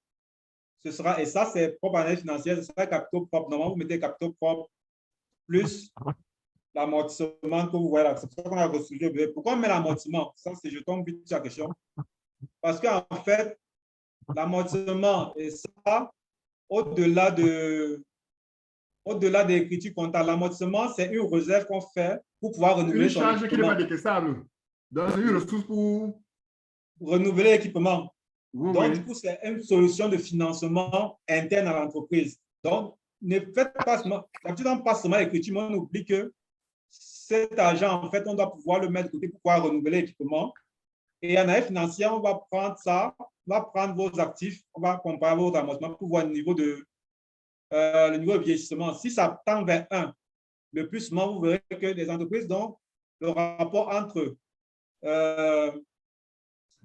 ce sera, et ça, c'est propre à l'analyse financière, ce sera capitaux propres. Normalement, vous mettez capitaux propres plus l'amortissement que vous voyez là. C'est pour ça qu'on a reçu. Pourquoi on met l'amortissement? Ça, c'est je tombe vite sur la question. Parce qu'en fait, l'amortissement, et ça, au-delà de l'écriture comptable, l'amortissement, c'est une réserve qu'on fait pour pouvoir renouveler une charge qui n'est pas décaissable. Donc, une ressource pour renouveler l'équipement. Oui, donc, oui. du coup, c'est une solution de financement interne à l'entreprise. Donc, ne faites pas seulement, l'écriture, mais on oublie que cet argent, en fait, on doit pouvoir le mettre de côté pour pouvoir renouveler l'équipement. Et en analyse financière, on va prendre ça, on va prendre vos actifs, on va comparer vos amortissements pour voir le niveau de vieillissement. Si ça tend vers 1, le plus souvent, vous verrez que les entreprises, donc, le rapport entre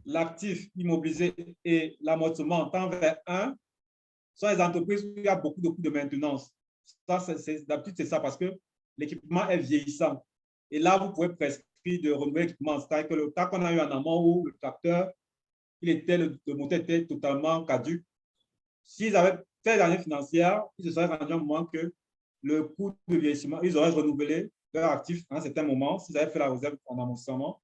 l'actif immobilisé et l'amortissement tend vers 1, sont les entreprises où il y a beaucoup de coûts de maintenance. D'habitude, c'est ça parce que l'équipement est vieillissant. Et là, vous pouvez prescrire de renouveler l'équipement. C'est-à-dire que le cas qu'on a eu en amont où le tracteur, le moteur était totalement caduc. S'ils avaient fait l'année financière, ils se seraient rendus à un moment que le coût de vieillissement, ils auraient renouvelé leur actif à un certain moment, s'ils avaient fait la réserve en amortissement,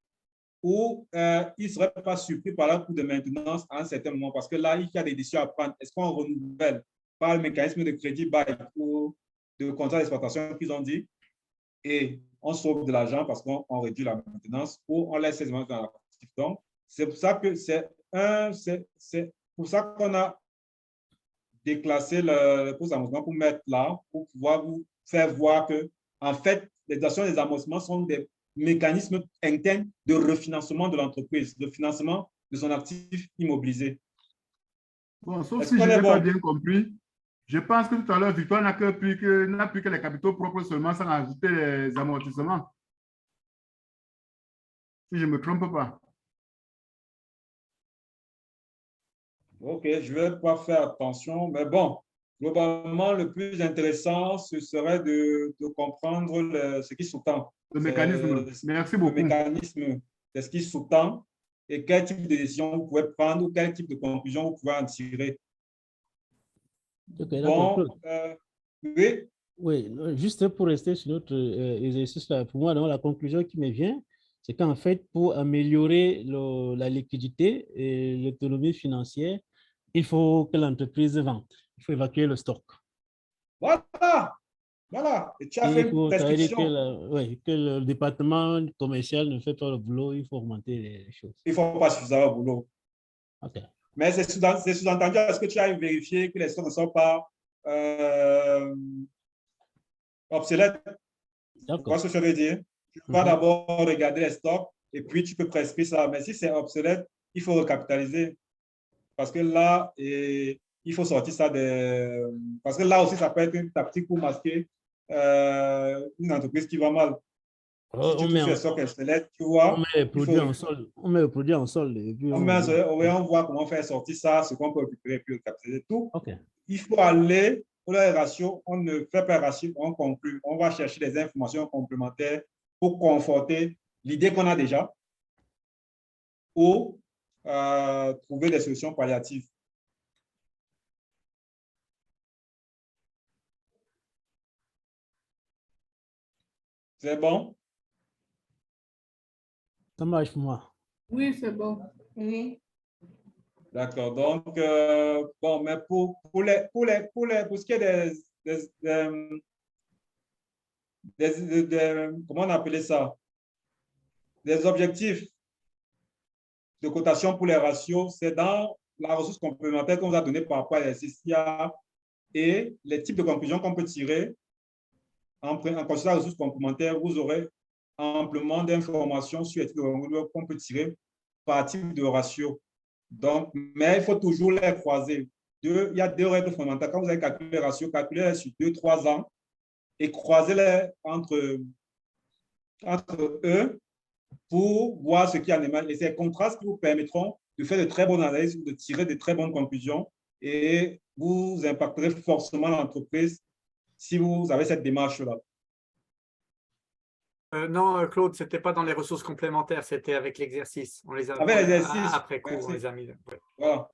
ou ils ne seraient pas surpris par leur coût de maintenance à un certain moment, parce que là, il y a des décisions à prendre. Est-ce qu'on renouvelle par le mécanisme de crédit bail ou de contrat d'exploitation qu'ils ont dit, et on sauve de l'argent parce qu'on réduit la maintenance, ou on laisse ces éléments dans l'actif. Donc, c'est pour ça que c'est pour ça qu'on a déclassé le poste d'amortissement pour mettre là, pour pouvoir vous faire voir que, en fait, les actions des amortissements sont des mécanismes internes de refinancement de l'entreprise, de financement de son actif immobilisé. Bon, sauf si je n'ai pas bien compris, je pense que tout à l'heure, Victoire n'a plus que les capitaux propres seulement sans ajouter les amortissements. Si je ne me trompe pas. OK, je ne vais pas faire attention, mais bon, globalement, le plus intéressant, ce serait de comprendre ce qui sous-tend. Le mécanisme. Merci beaucoup. Le mécanisme, c'est ce qui sous-tend et quel type de décision vous pouvez prendre ou quel type de conclusion vous pouvez en tirer. Okay, bon, oui. Oui, juste pour rester sur notre exercice là, pour moi, la conclusion qui me vient, c'est qu'en fait, pour améliorer la liquidité et l'autonomie financière, il faut que l'entreprise vende. Il faut évacuer le stock. Voilà. Voilà. Et tu as fait une prescription. Que le département commercial ne fait pas le boulot, il faut augmenter les choses. Il ne faut pas suffisamment le boulot. OK. Mais c'est sous-entendu, est-ce que tu as vérifié que les stocks ne sont pas obsolètes? Tu vois ce que je veux dire? Tu vas d'abord regarder les stocks et puis tu peux prescrire ça. Mais si c'est obsolète, il faut recapitaliser. Parce que là, il faut sortir ça des... Parce que là aussi, ça peut être une tactique pour masquer une entreprise qui va mal. Si tu touches les stocks obsolètes, tu vois... On met le produit en solde. On met le produit en solde. Et puis on voit comment faire sortir ça, ce qu'on peut récupérer, puis recapitaliser tout. Okay. Il faut aller pour les ratios. On ne fait pas ratio, on conclut. On va chercher des informations complémentaires pour conforter l'idée qu'on a déjà ou trouver des solutions palliatives. C'est bon? Ça marche pour moi. Oui, c'est bon. Oui. D'accord. Donc, bon, mais pour ce qui est comment on appelait ça? Des objectifs de cotation pour les ratios, c'est dans la ressource complémentaire qu'on vous a donnée par rapport à l'exercice et les types de conclusions qu'on peut tirer en considérant la ressource complémentaire, vous aurez amplement d'informations sur les types de conclusions qu'on peut tirer par type de ratio. Donc, mais il faut toujours les croiser. Il y a deux règles fondamentales. Quand vous avez calculé les ratios, calculez-les sur 2-3 ans et croisez-les entre eux pour voir ce qui en émane. Et ces contrastes qui vous permettront de faire de très bonnes analyses, de tirer de très bonnes conclusions et vous impacterez forcément l'entreprise si vous avez cette démarche-là. Non, Claude, ce n'était pas dans les ressources complémentaires, c'était avec l'exercice. On les a Avec l'exercice. après cours, on les a mis. Ouais. Voilà.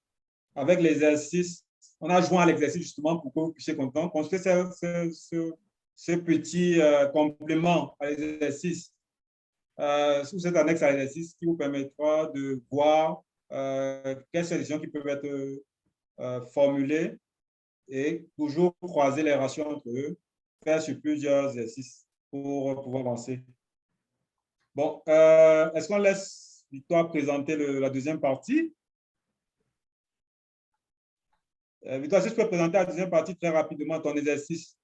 Avec l'exercice, on a joint à l'exercice justement pour que vous puissiez construire ce petit complément à l'exercice. Sous cette annexe à l'exercice qui vous permettra de voir quelles solutions qui peuvent être formulées et toujours croiser les ratios entre eux, faire sur plusieurs exercices pour pouvoir avancer. Bon, est-ce qu'on laisse Victoire présenter la deuxième partie? Victoire, si je peux présenter la deuxième partie très rapidement, ton exercice.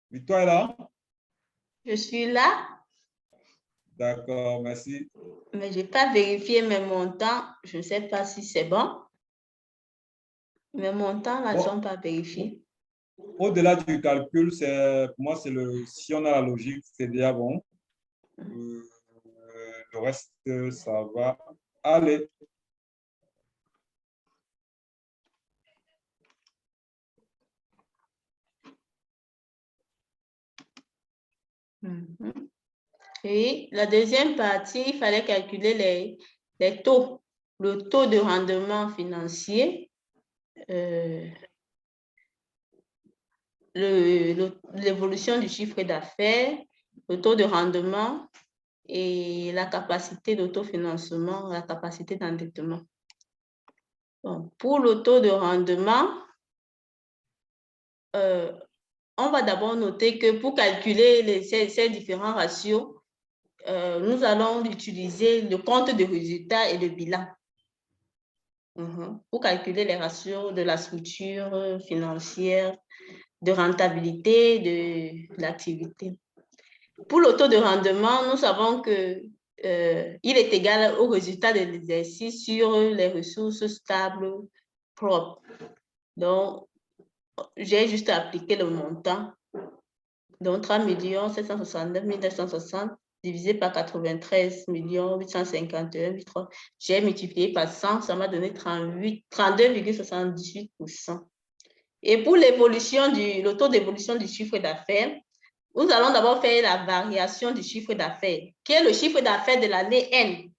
Victoire est là? Je suis là. D'accord, merci. Mais je n'ai pas vérifié mes montants. Je ne sais pas si c'est bon. Mes montants là, ne sont pas vérifiés. Au-delà du calcul, pour moi, si on a la logique, c'est déjà bon. Le reste, ça va aller. Et la deuxième partie, il fallait calculer les taux, le taux de rendement financier, l'évolution du chiffre d'affaires, le taux de rendement et la capacité d'autofinancement, la capacité d'endettement. Bon, pour le taux de rendement, on va d'abord noter que pour calculer ces différents ratios, nous allons utiliser le compte de résultats et le bilan pour calculer les ratios de la structure financière, de rentabilité de l'activité. Pour le taux de rendement, nous savons qu'il est égal au résultat de l'exercice sur les ressources stables propres. Donc, j'ai juste appliqué le montant. Donc, 3 769 960 divisé par 93 851 3. J'ai multiplié par 100, ça m'a donné 32,78%. Et pour le taux d'évolution du chiffre d'affaires, nous allons d'abord faire la variation du chiffre d'affaires, qui est le chiffre d'affaires de l'année N,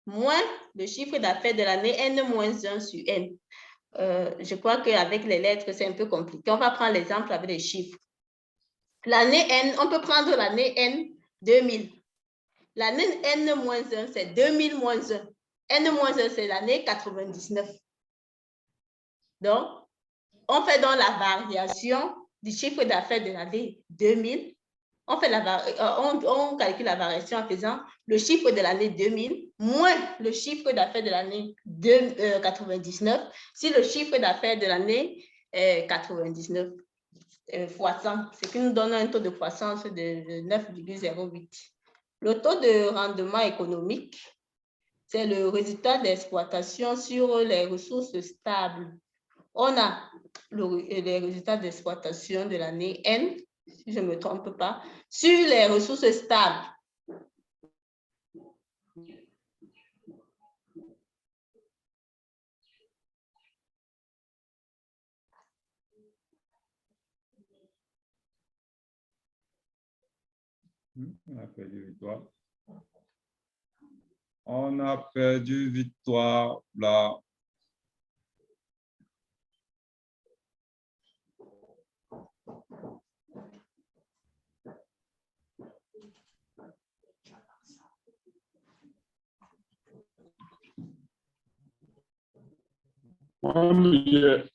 moins le chiffre d'affaires de l'année N-1 sur N. Je crois qu'avec les lettres, c'est un peu compliqué. On va prendre l'exemple avec les chiffres. L'année N, on peut prendre l'année N 2000. L'année N-1, c'est 2000-1. N-1, c'est l'année 99. Donc, on fait donc la variation du chiffre d'affaires de l'année 2000. On calcule la variation en faisant le chiffre de l'année 2000 moins le chiffre d'affaires de l'année 99 si le chiffre d'affaires de l'année 99 fois 100, ce qui nous donne un taux de croissance de 9,08. Le taux de rendement économique, c'est le résultat d'exploitation sur les ressources stables. On a les résultats d'exploitation de l'année N, si je ne me trompe pas, sur les ressources stables. On a perdu Victoire. On a perdu Victoire là.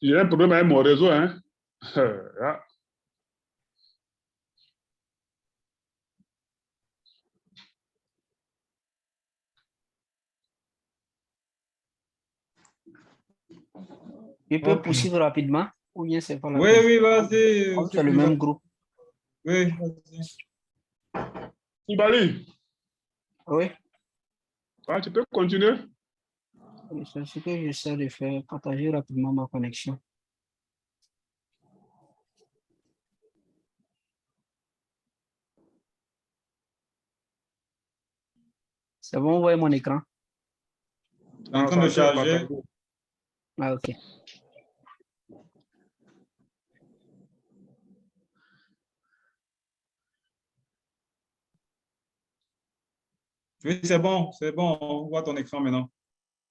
J'ai un problème avec mon réseau, hein. Ah. Je peux Ok. poursuivre rapidement ou bien c'est pas la Oui, peine? oui, vas-y. Comme c'est le même groupe. Oui, vas-y. Ibali, Oui, tu peux continuer? c'est ce que j'essaie de faire, partager rapidement ma connexion. C'est bon, vous voyez mon écran? En train de charger. Ah, ok. Oui, c'est bon, on voit ton écran maintenant.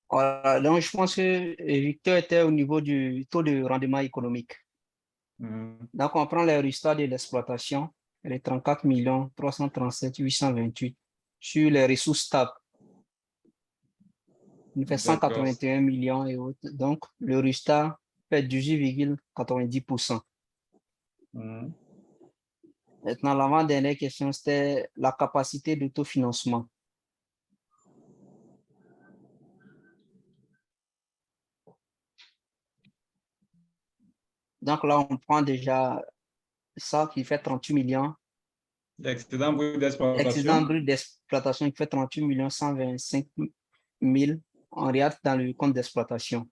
Voilà, donc je pense que Victor était au niveau du taux de rendement économique. Donc on prend les résultats de l'exploitation, les 34 337 828 sur les ressources stables. Il fait 181 millions et autres. Donc le résultat fait 18,90%. Maintenant, l'avant-dernière question, c'était la capacité d'autofinancement. Donc là, on prend déjà ça qui fait 38 millions. L'excédent brut d'exploitation. L'excédent brut d'exploitation qui fait 38 125 000. On regarde dans le compte d'exploitation.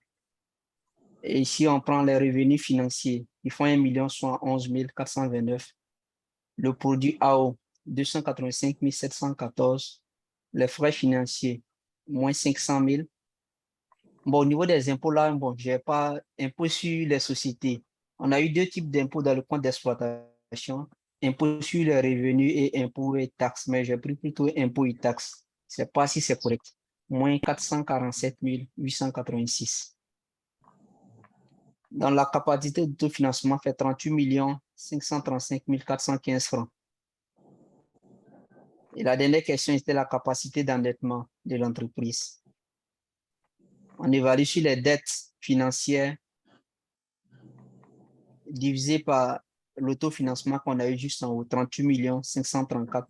Et ici, on prend les revenus financiers. Ils font 1 429. Le produit AO, 285 714. Les frais financiers, moins 500 000. Bon, au niveau des impôts, là, bon, je n'ai pas impôt sur les sociétés. On a eu deux types d'impôts dans le compte d'exploitation. Impôt sur les revenus et impôt et taxes, mais j'ai pris plutôt impôt et taxes. Je ne sais pas si c'est correct. Moins 447 886. Dans la capacité d'autofinancement fait 38 535 415 francs. Et la dernière question était la capacité d'endettement de l'entreprise. On évalue sur les dettes financières divisé par l'autofinancement qu'on a eu juste en haut, 38 534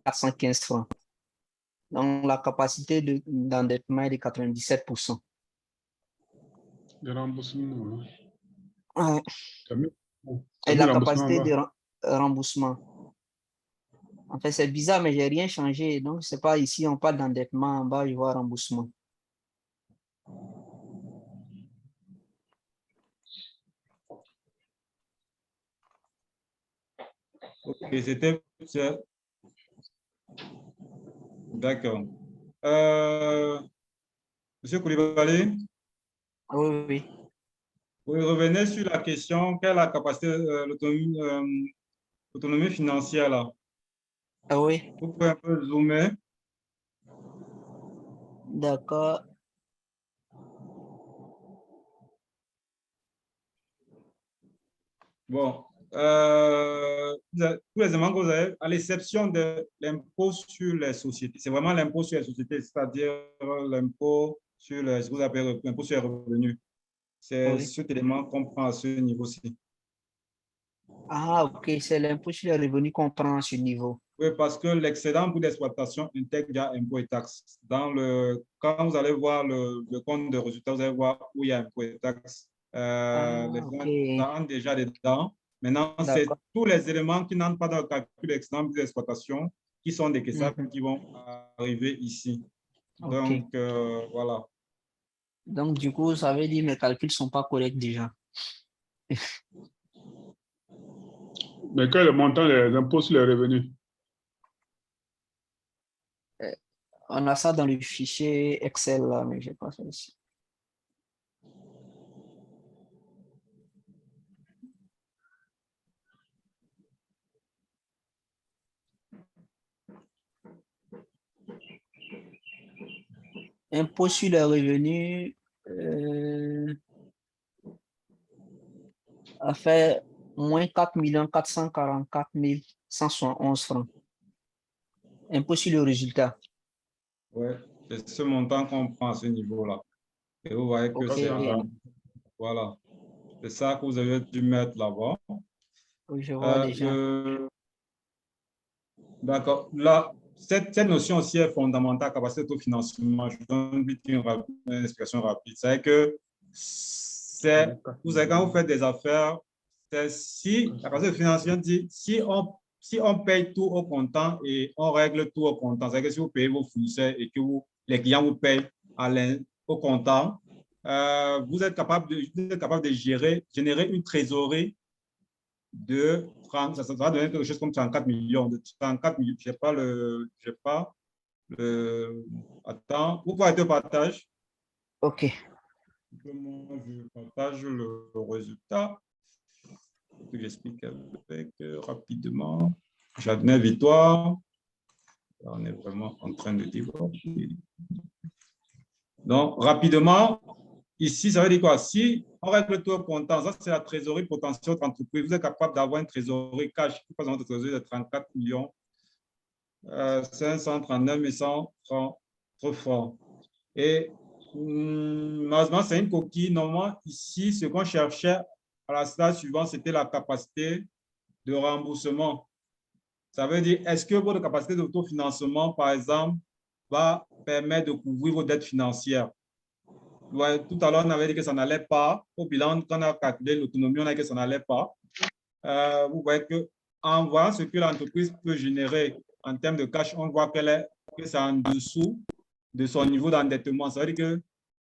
415 francs. Donc, la capacité d'endettement est de 97%. Le remboursement. Et la capacité de remboursement. En fait, c'est bizarre, mais je n'ai rien changé. Donc, c'est pas ici, on parle d'endettement, en bas, je vois remboursement. Ok, c'était... D'accord. Monsieur Koulibaly? Oui, oui. Vous revenez sur la question, quelle est la capacité, l'autonomie financière là? Ah oui. Vous pouvez un peu zoomer? D'accord. Bon, tous les éléments que vous avez, à l'exception de l'impôt sur les sociétés, c'est vraiment l'impôt sur les sociétés, c'est-à-dire l'impôt sur les, ce que vous appelez l'impôt sur les revenus. C'est cet élément qu'on prend à ce niveau-ci. Ah, ok, c'est l'impôt sur les revenus qu'on prend à ce niveau. Oui, parce que l'excédent pour d'exploitation intègre déjà impôts et taxes. Quand vous allez voir le compte de résultats, vous allez voir où il y a impôts et taxes. Les fonds entrent déjà dedans. Maintenant, c'est tous les éléments qui n'entrent pas dans le calcul d'excédent pour d'exploitation qui sont décaissables qui vont arriver ici. Donc, voilà. Donc, du coup, ça veut dire que mes calculs ne sont pas corrects déjà. Mais quel est le montant des impôts sur les revenus? On a ça dans le fichier Excel là, mais je n'ai pas ça ici. Impôt sur les revenus a fait moins 4 444 171 francs. Impôt sur le résultat. Oui, c'est ce montant qu'on prend à ce niveau-là. Et vous voyez que c'est voilà. C'est ça que vous avez dû mettre là-bas. Oui, je vois déjà. D'accord. Là, cette notion aussi est fondamentale, capacité d'autofinancement. Je donne vite une explication rapide. C'est que vous savez, quand vous faites des affaires, c'est si la capacité de financement dit si on paye tout au comptant et on règle tout au comptant, c'est que si vous payez vos fournisseurs et que les clients vous payent au comptant, vous êtes capable de générer une trésorerie de 30, ça va donner quelque chose comme 34 millions. De 34 millions, je n'ai pas le, attends, vous pouvez être au partage. OK. Moi, je partage le résultat. J'explique rapidement. J'admets victoire. Là, on est vraiment en train de divorcer. Donc, rapidement, ici, ça veut dire quoi? Si on règle tout au comptant, ça c'est la trésorerie potentielle de l'entreprise. Vous êtes capable d'avoir une trésorerie cash, par exemple, une trésorerie de 34 millions 539 130 francs. Et malheureusement, c'est une coquille. Normalement, ici, ce qu'on cherchait à la slide suivante, c'était la capacité de remboursement. Ça veut dire, est-ce que votre capacité d'autofinancement, par exemple, va permettre de couvrir vos dettes financières? Ouais, tout à l'heure, on avait dit que ça n'allait pas. Au bilan, quand on a calculé l'autonomie, on a dit que ça n'allait pas. Vous voyez qu'en voyant ce que l'entreprise peut générer en termes de cash, on voit que c'est en dessous de son niveau d'endettement. Ça veut dire que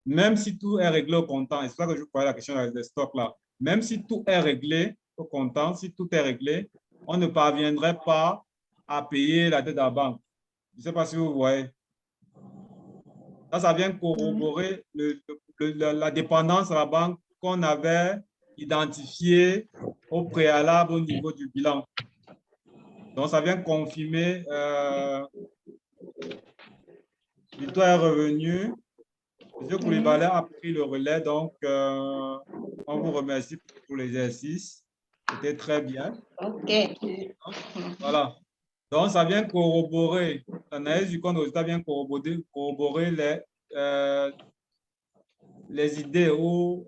même si tout est réglé au comptant, et c'est ça que je vous posais la question des stocks là, même si tout est réglé au comptant, si tout est réglé, on ne parviendrait pas à payer la dette à la banque. Je ne sais pas si vous voyez. Ça vient corroborer la dépendance à la banque qu'on avait identifiée au préalable au niveau du bilan. Donc, ça vient confirmer Victoire est revenu. M. Koulibaly a pris le relais, donc on vous remercie pour l'exercice. C'était très bien. OK. Voilà. Donc, ça vient corroborer, l'analyse du compte de résultat vient corroborer les idées ou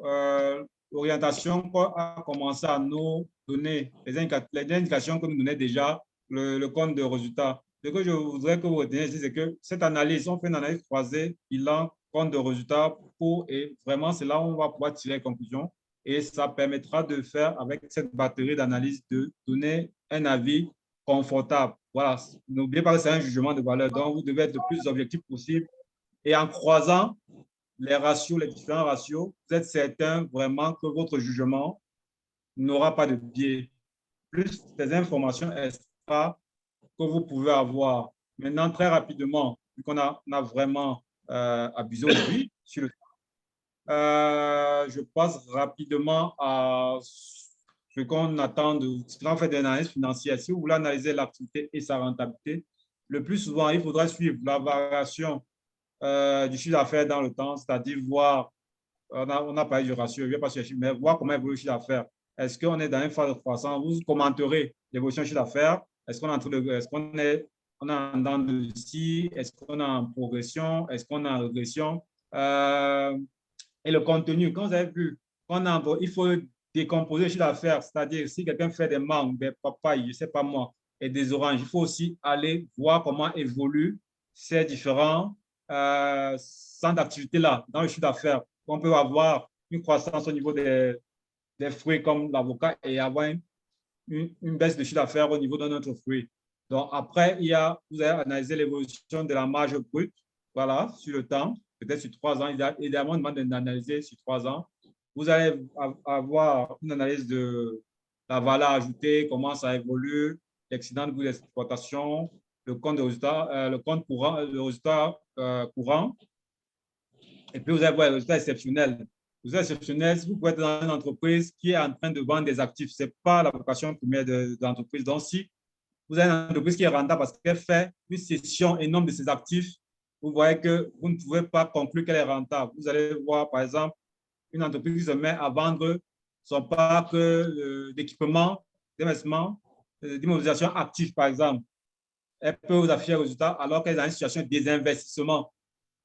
l'orientation qu'on a commencé à nous donner, les indications que nous donnait déjà le compte de résultat. Ce que je voudrais que vous reteniez ici, c'est que cette analyse, on fait une analyse croisée, bilan, compte de résultat, et vraiment, c'est là où on va pouvoir tirer les conclusions. Et ça permettra de faire, avec cette batterie d'analyse, de donner un avis confortable. Voilà, n'oubliez pas que c'est un jugement de valeur. Donc, vous devez être le plus objectif possible. Et en croisant les ratios, les différents ratios, vous êtes certain vraiment que votre jugement n'aura pas de biais. Plus des informations extra que vous pouvez avoir. Maintenant, très rapidement, vu qu'on a vraiment abusé aujourd'hui sur le je passe rapidement à ce qu'on attend quand on fait des analyses financières. Si vous voulez analyser l'activité et sa rentabilité, le plus souvent, il faudra suivre la variation du chiffre d'affaires dans le temps, c'est-à-dire voir, on a parlé du ratio, je ne vais pas sur les chiffres, mais voir comment évolue le chiffre d'affaires. Est-ce qu'on est dans une phase de croissance? Vous commenterez l'évolution du chiffre d'affaires. Est-ce qu'on est en dents de scie? Est-ce qu'on est en progression? Est-ce qu'on est en régression? Et le contenu, quand vous avez vu, il faut décomposer le chiffre d'affaires, c'est-à-dire si quelqu'un fait des mangues, des papayes, je ne sais pas moi, et des oranges, il faut aussi aller voir comment évoluent ces différents centres d'activité-là dans le chiffre d'affaires. On peut avoir une croissance au niveau des fruits comme l'avocat et avoir une baisse de chiffre d'affaires au niveau de notre fruit. Donc, après, vous avez analysé l'évolution de la marge brute, voilà, sur le temps, peut-être sur 3 ans. Idéalement, on demande d'analyser sur 3 ans. Vous allez avoir une analyse de la valeur ajoutée, comment ça évolue, l'excédent de coût d'exploitation, le compte de résultat, le compte courant, le résultat courant. Et puis, vous allez voir le résultat exceptionnel. Le résultat exceptionnel, si vous pouvez être dans une entreprise qui est en train de vendre des actifs, ce n'est pas la vocation première de l'entreprise. Donc, si vous avez une entreprise qui est rentable parce qu'elle fait une cession énorme de ses actifs, vous voyez que vous ne pouvez pas conclure qu'elle est rentable. Vous allez voir, par exemple, une entreprise qui se met à vendre son parc d'équipement, d'investissement, d'immobilisation active, par exemple. Elle peut vous afficher le résultat alors qu'elle est dans une situation de désinvestissement.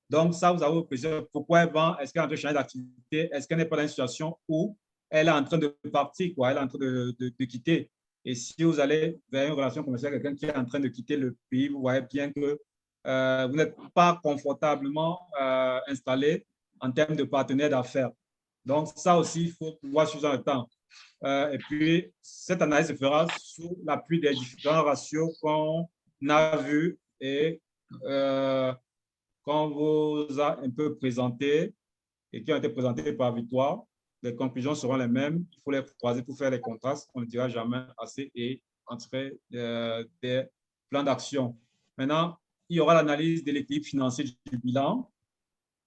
Donc, ça, vous avez vos questions. Pourquoi elle vend? Est-ce qu'elle est en train de changer d'activité? Est-ce qu'elle n'est pas dans une situation où elle est en train de partir, quoi? Elle est en train de quitter. Et si vous allez vers une relation commerciale, quelqu'un qui est en train de quitter le pays, vous voyez bien que vous n'êtes pas confortablement installé en termes de partenaire d'affaires. Donc, ça aussi, il faut pouvoir suivre dans le temps. Et puis, cette analyse se fera sous l'appui des différents ratios qu'on a vus et qu'on vous a un peu présentés et qui ont été présentés par Victoire. Les conclusions seront les mêmes. Il faut les croiser pour faire les contrastes. On ne dira jamais assez et entrer des plans d'action. Maintenant, il y aura l'analyse de l'équilibre financier du bilan.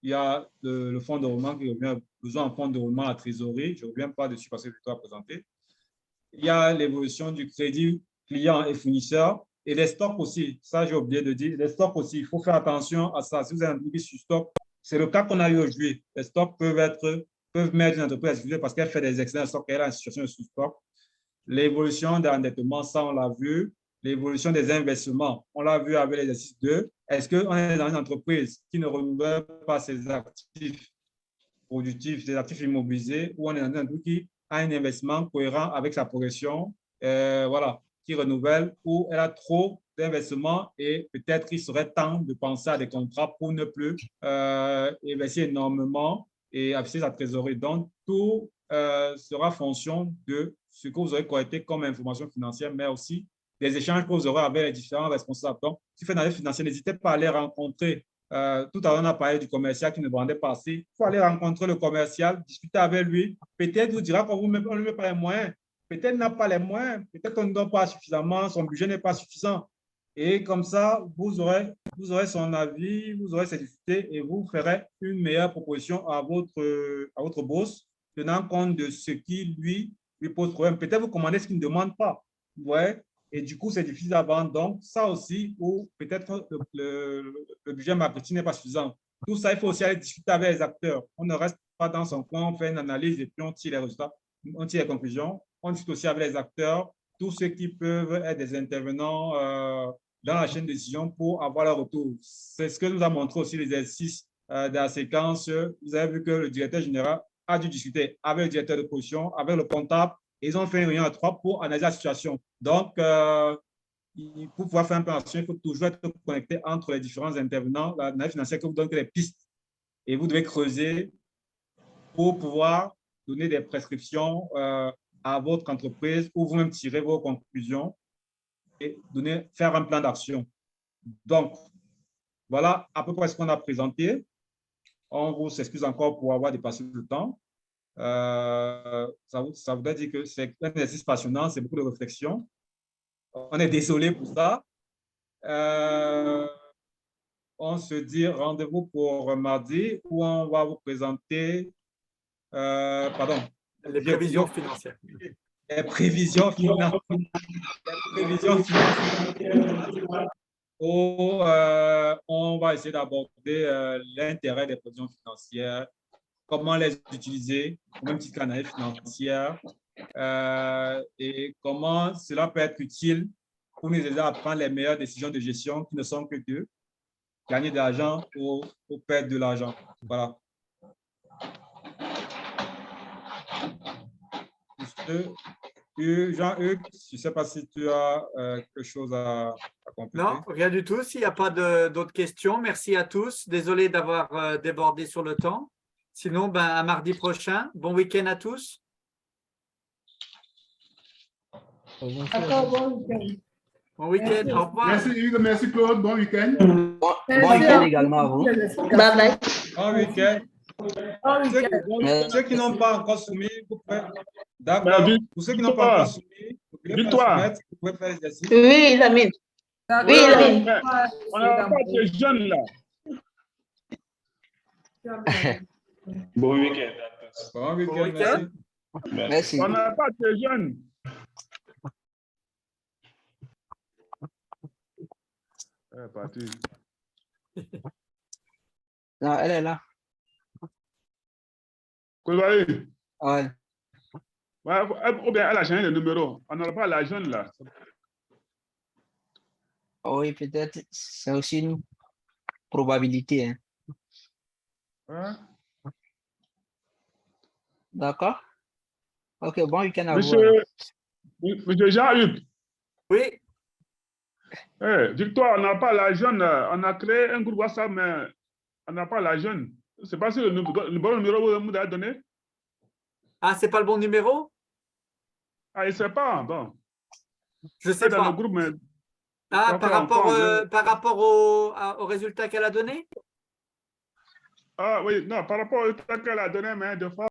Il y a le fonds de roulement qui revient, besoin en fonds de roulement à la trésorerie. Je ne reviens pas dessus parce que Victoire a présenté. Il y a l'évolution du crédit client et fournisseur et les stocks aussi. Ça, j'ai oublié de dire. Les stocks aussi, il faut faire attention à ça. Si vous avez un truc sur stock, c'est le cas qu'on a eu aujourd'hui. Les stocks peuvent mettre une entreprise à difficulté parce qu'elle fait des excédents de stock, elle a une situation de sous-stock. L'évolution de l'endettement, ça, on l'a vu. L'évolution des investissements, on l'a vu avec l'exercice 2. Est-ce qu'on est dans une entreprise qui ne renouvelle pas ses actifs productifs, ses actifs immobilisés, ou on est dans un truc qui a un investissement cohérent avec sa progression, voilà, qui renouvelle, ou elle a trop d'investissements et peut-être qu'il serait temps de penser à des contrats pour ne plus investir énormément et afficher sa trésorerie. Donc, tout sera fonction de ce que vous aurez collecté comme information financière, mais aussi des échanges que vous aurez avec les différents responsables. Donc, si vous faites une analyse financière, n'hésitez pas à aller rencontrer. Tout à l'heure, on a parlé du commercial qui ne vendait pas assez. Il faut aller rencontrer le commercial, discuter avec lui. Peut-être vous dira qu'on ne lui met pas les moyens. Peut-être n'a pas les moyens. Peut-être qu'on ne donne pas suffisamment. Son budget n'est pas suffisant. Et comme ça, vous aurez son avis, vous aurez ses difficultés et vous ferez une meilleure proposition à votre boss, tenant compte de ce qui lui pose problème. Peut-être vous commandez ce qu'il ne demande pas. Vous voyez? Et du coup, c'est difficile à vendre. Donc, ça aussi, ou peut-être le budget marketing n'est pas suffisant. Tout ça, il faut aussi aller discuter avec les acteurs. On ne reste pas dans son coin, on fait une analyse et puis on tire les résultats, on tire les conclusions. On discute aussi avec les acteurs, tous ceux qui peuvent être des intervenants dans la chaîne de décision pour avoir leur retour. C'est ce que nous a montré aussi l'exercice de la séquence. Vous avez vu que le directeur général a dû discuter avec le directeur de position, avec le comptable. Ils ont fait une réunion à 3 pour analyser la situation. Donc, pour pouvoir faire un plan d'action, il faut toujours être connecté entre les différents intervenants. L'analyse financière que vous donne que les pistes et vous devez creuser pour pouvoir donner des prescriptions à votre entreprise ou vous-même tirer vos conclusions et faire un plan d'action. Donc, voilà à peu près ce qu'on a présenté. On vous excuse encore pour avoir dépassé le temps. Ça voudrait dire que c'est un exercice passionnant, c'est beaucoup de réflexion. On est désolé pour ça. On se dit rendez-vous pour mardi où on va vous présenter les prévisions financières. Les prévisions financières. Où on va essayer d'aborder l'intérêt des prévisions financières, comment les utiliser, au même titre qu'analyse financière, et comment cela peut être utile pour nous aider à prendre les meilleures décisions de gestion qui ne sont que de gagner de l'argent ou perdre de l'argent. Voilà. Jean-Hugues, je ne sais pas si tu as quelque chose à compléter. Non, rien du tout. S'il n'y a pas d'autres questions, merci à tous. Désolé d'avoir débordé sur le temps. Sinon, à mardi prochain. Bon week-end à tous. D'accord, bon week-end. Bon week-end, au revoir. Merci Hugues, merci Claude, bon week-end. Bon week-end également à vous. Bye bye. Bon week-end. Ceux qui n'ont pas encore soumis, vous pouvez. D'accord. Pour ceux qui n'ont pas encore soumis, Victoire. Vous pouvez faire l'exercice. Oui, Lamine. Oui, Lamine. On n'a pas de jeunes là. Bon week-end. Bon week-end, Merci. On n'a pas de jeunes. Parti. Non, elle est là. Koulibaly. Ouais. Ouais, ou bien elle a changé de numéro. On n'aura pas la jeune là. Oui, peut-être. C'est aussi une probabilité. Hein. Ouais. D'accord? Ok, bon week-end à vous. Monsieur Jean-Hugues. Oui. Victoire, on n'a pas la jeune. On a créé un groupe WhatsApp, mais on n'a pas la jeune. C'est pas si le bon numéro que vous avez donné. Ah, c'est pas le bon numéro? Ah, il ne sait pas. Bon. Je sais dans pas. le groupe, mais... Ah, Okay, par rapport au résultat qu'elle a donné? Ah oui, non, par rapport au résultat qu'elle a donné, mais de fois,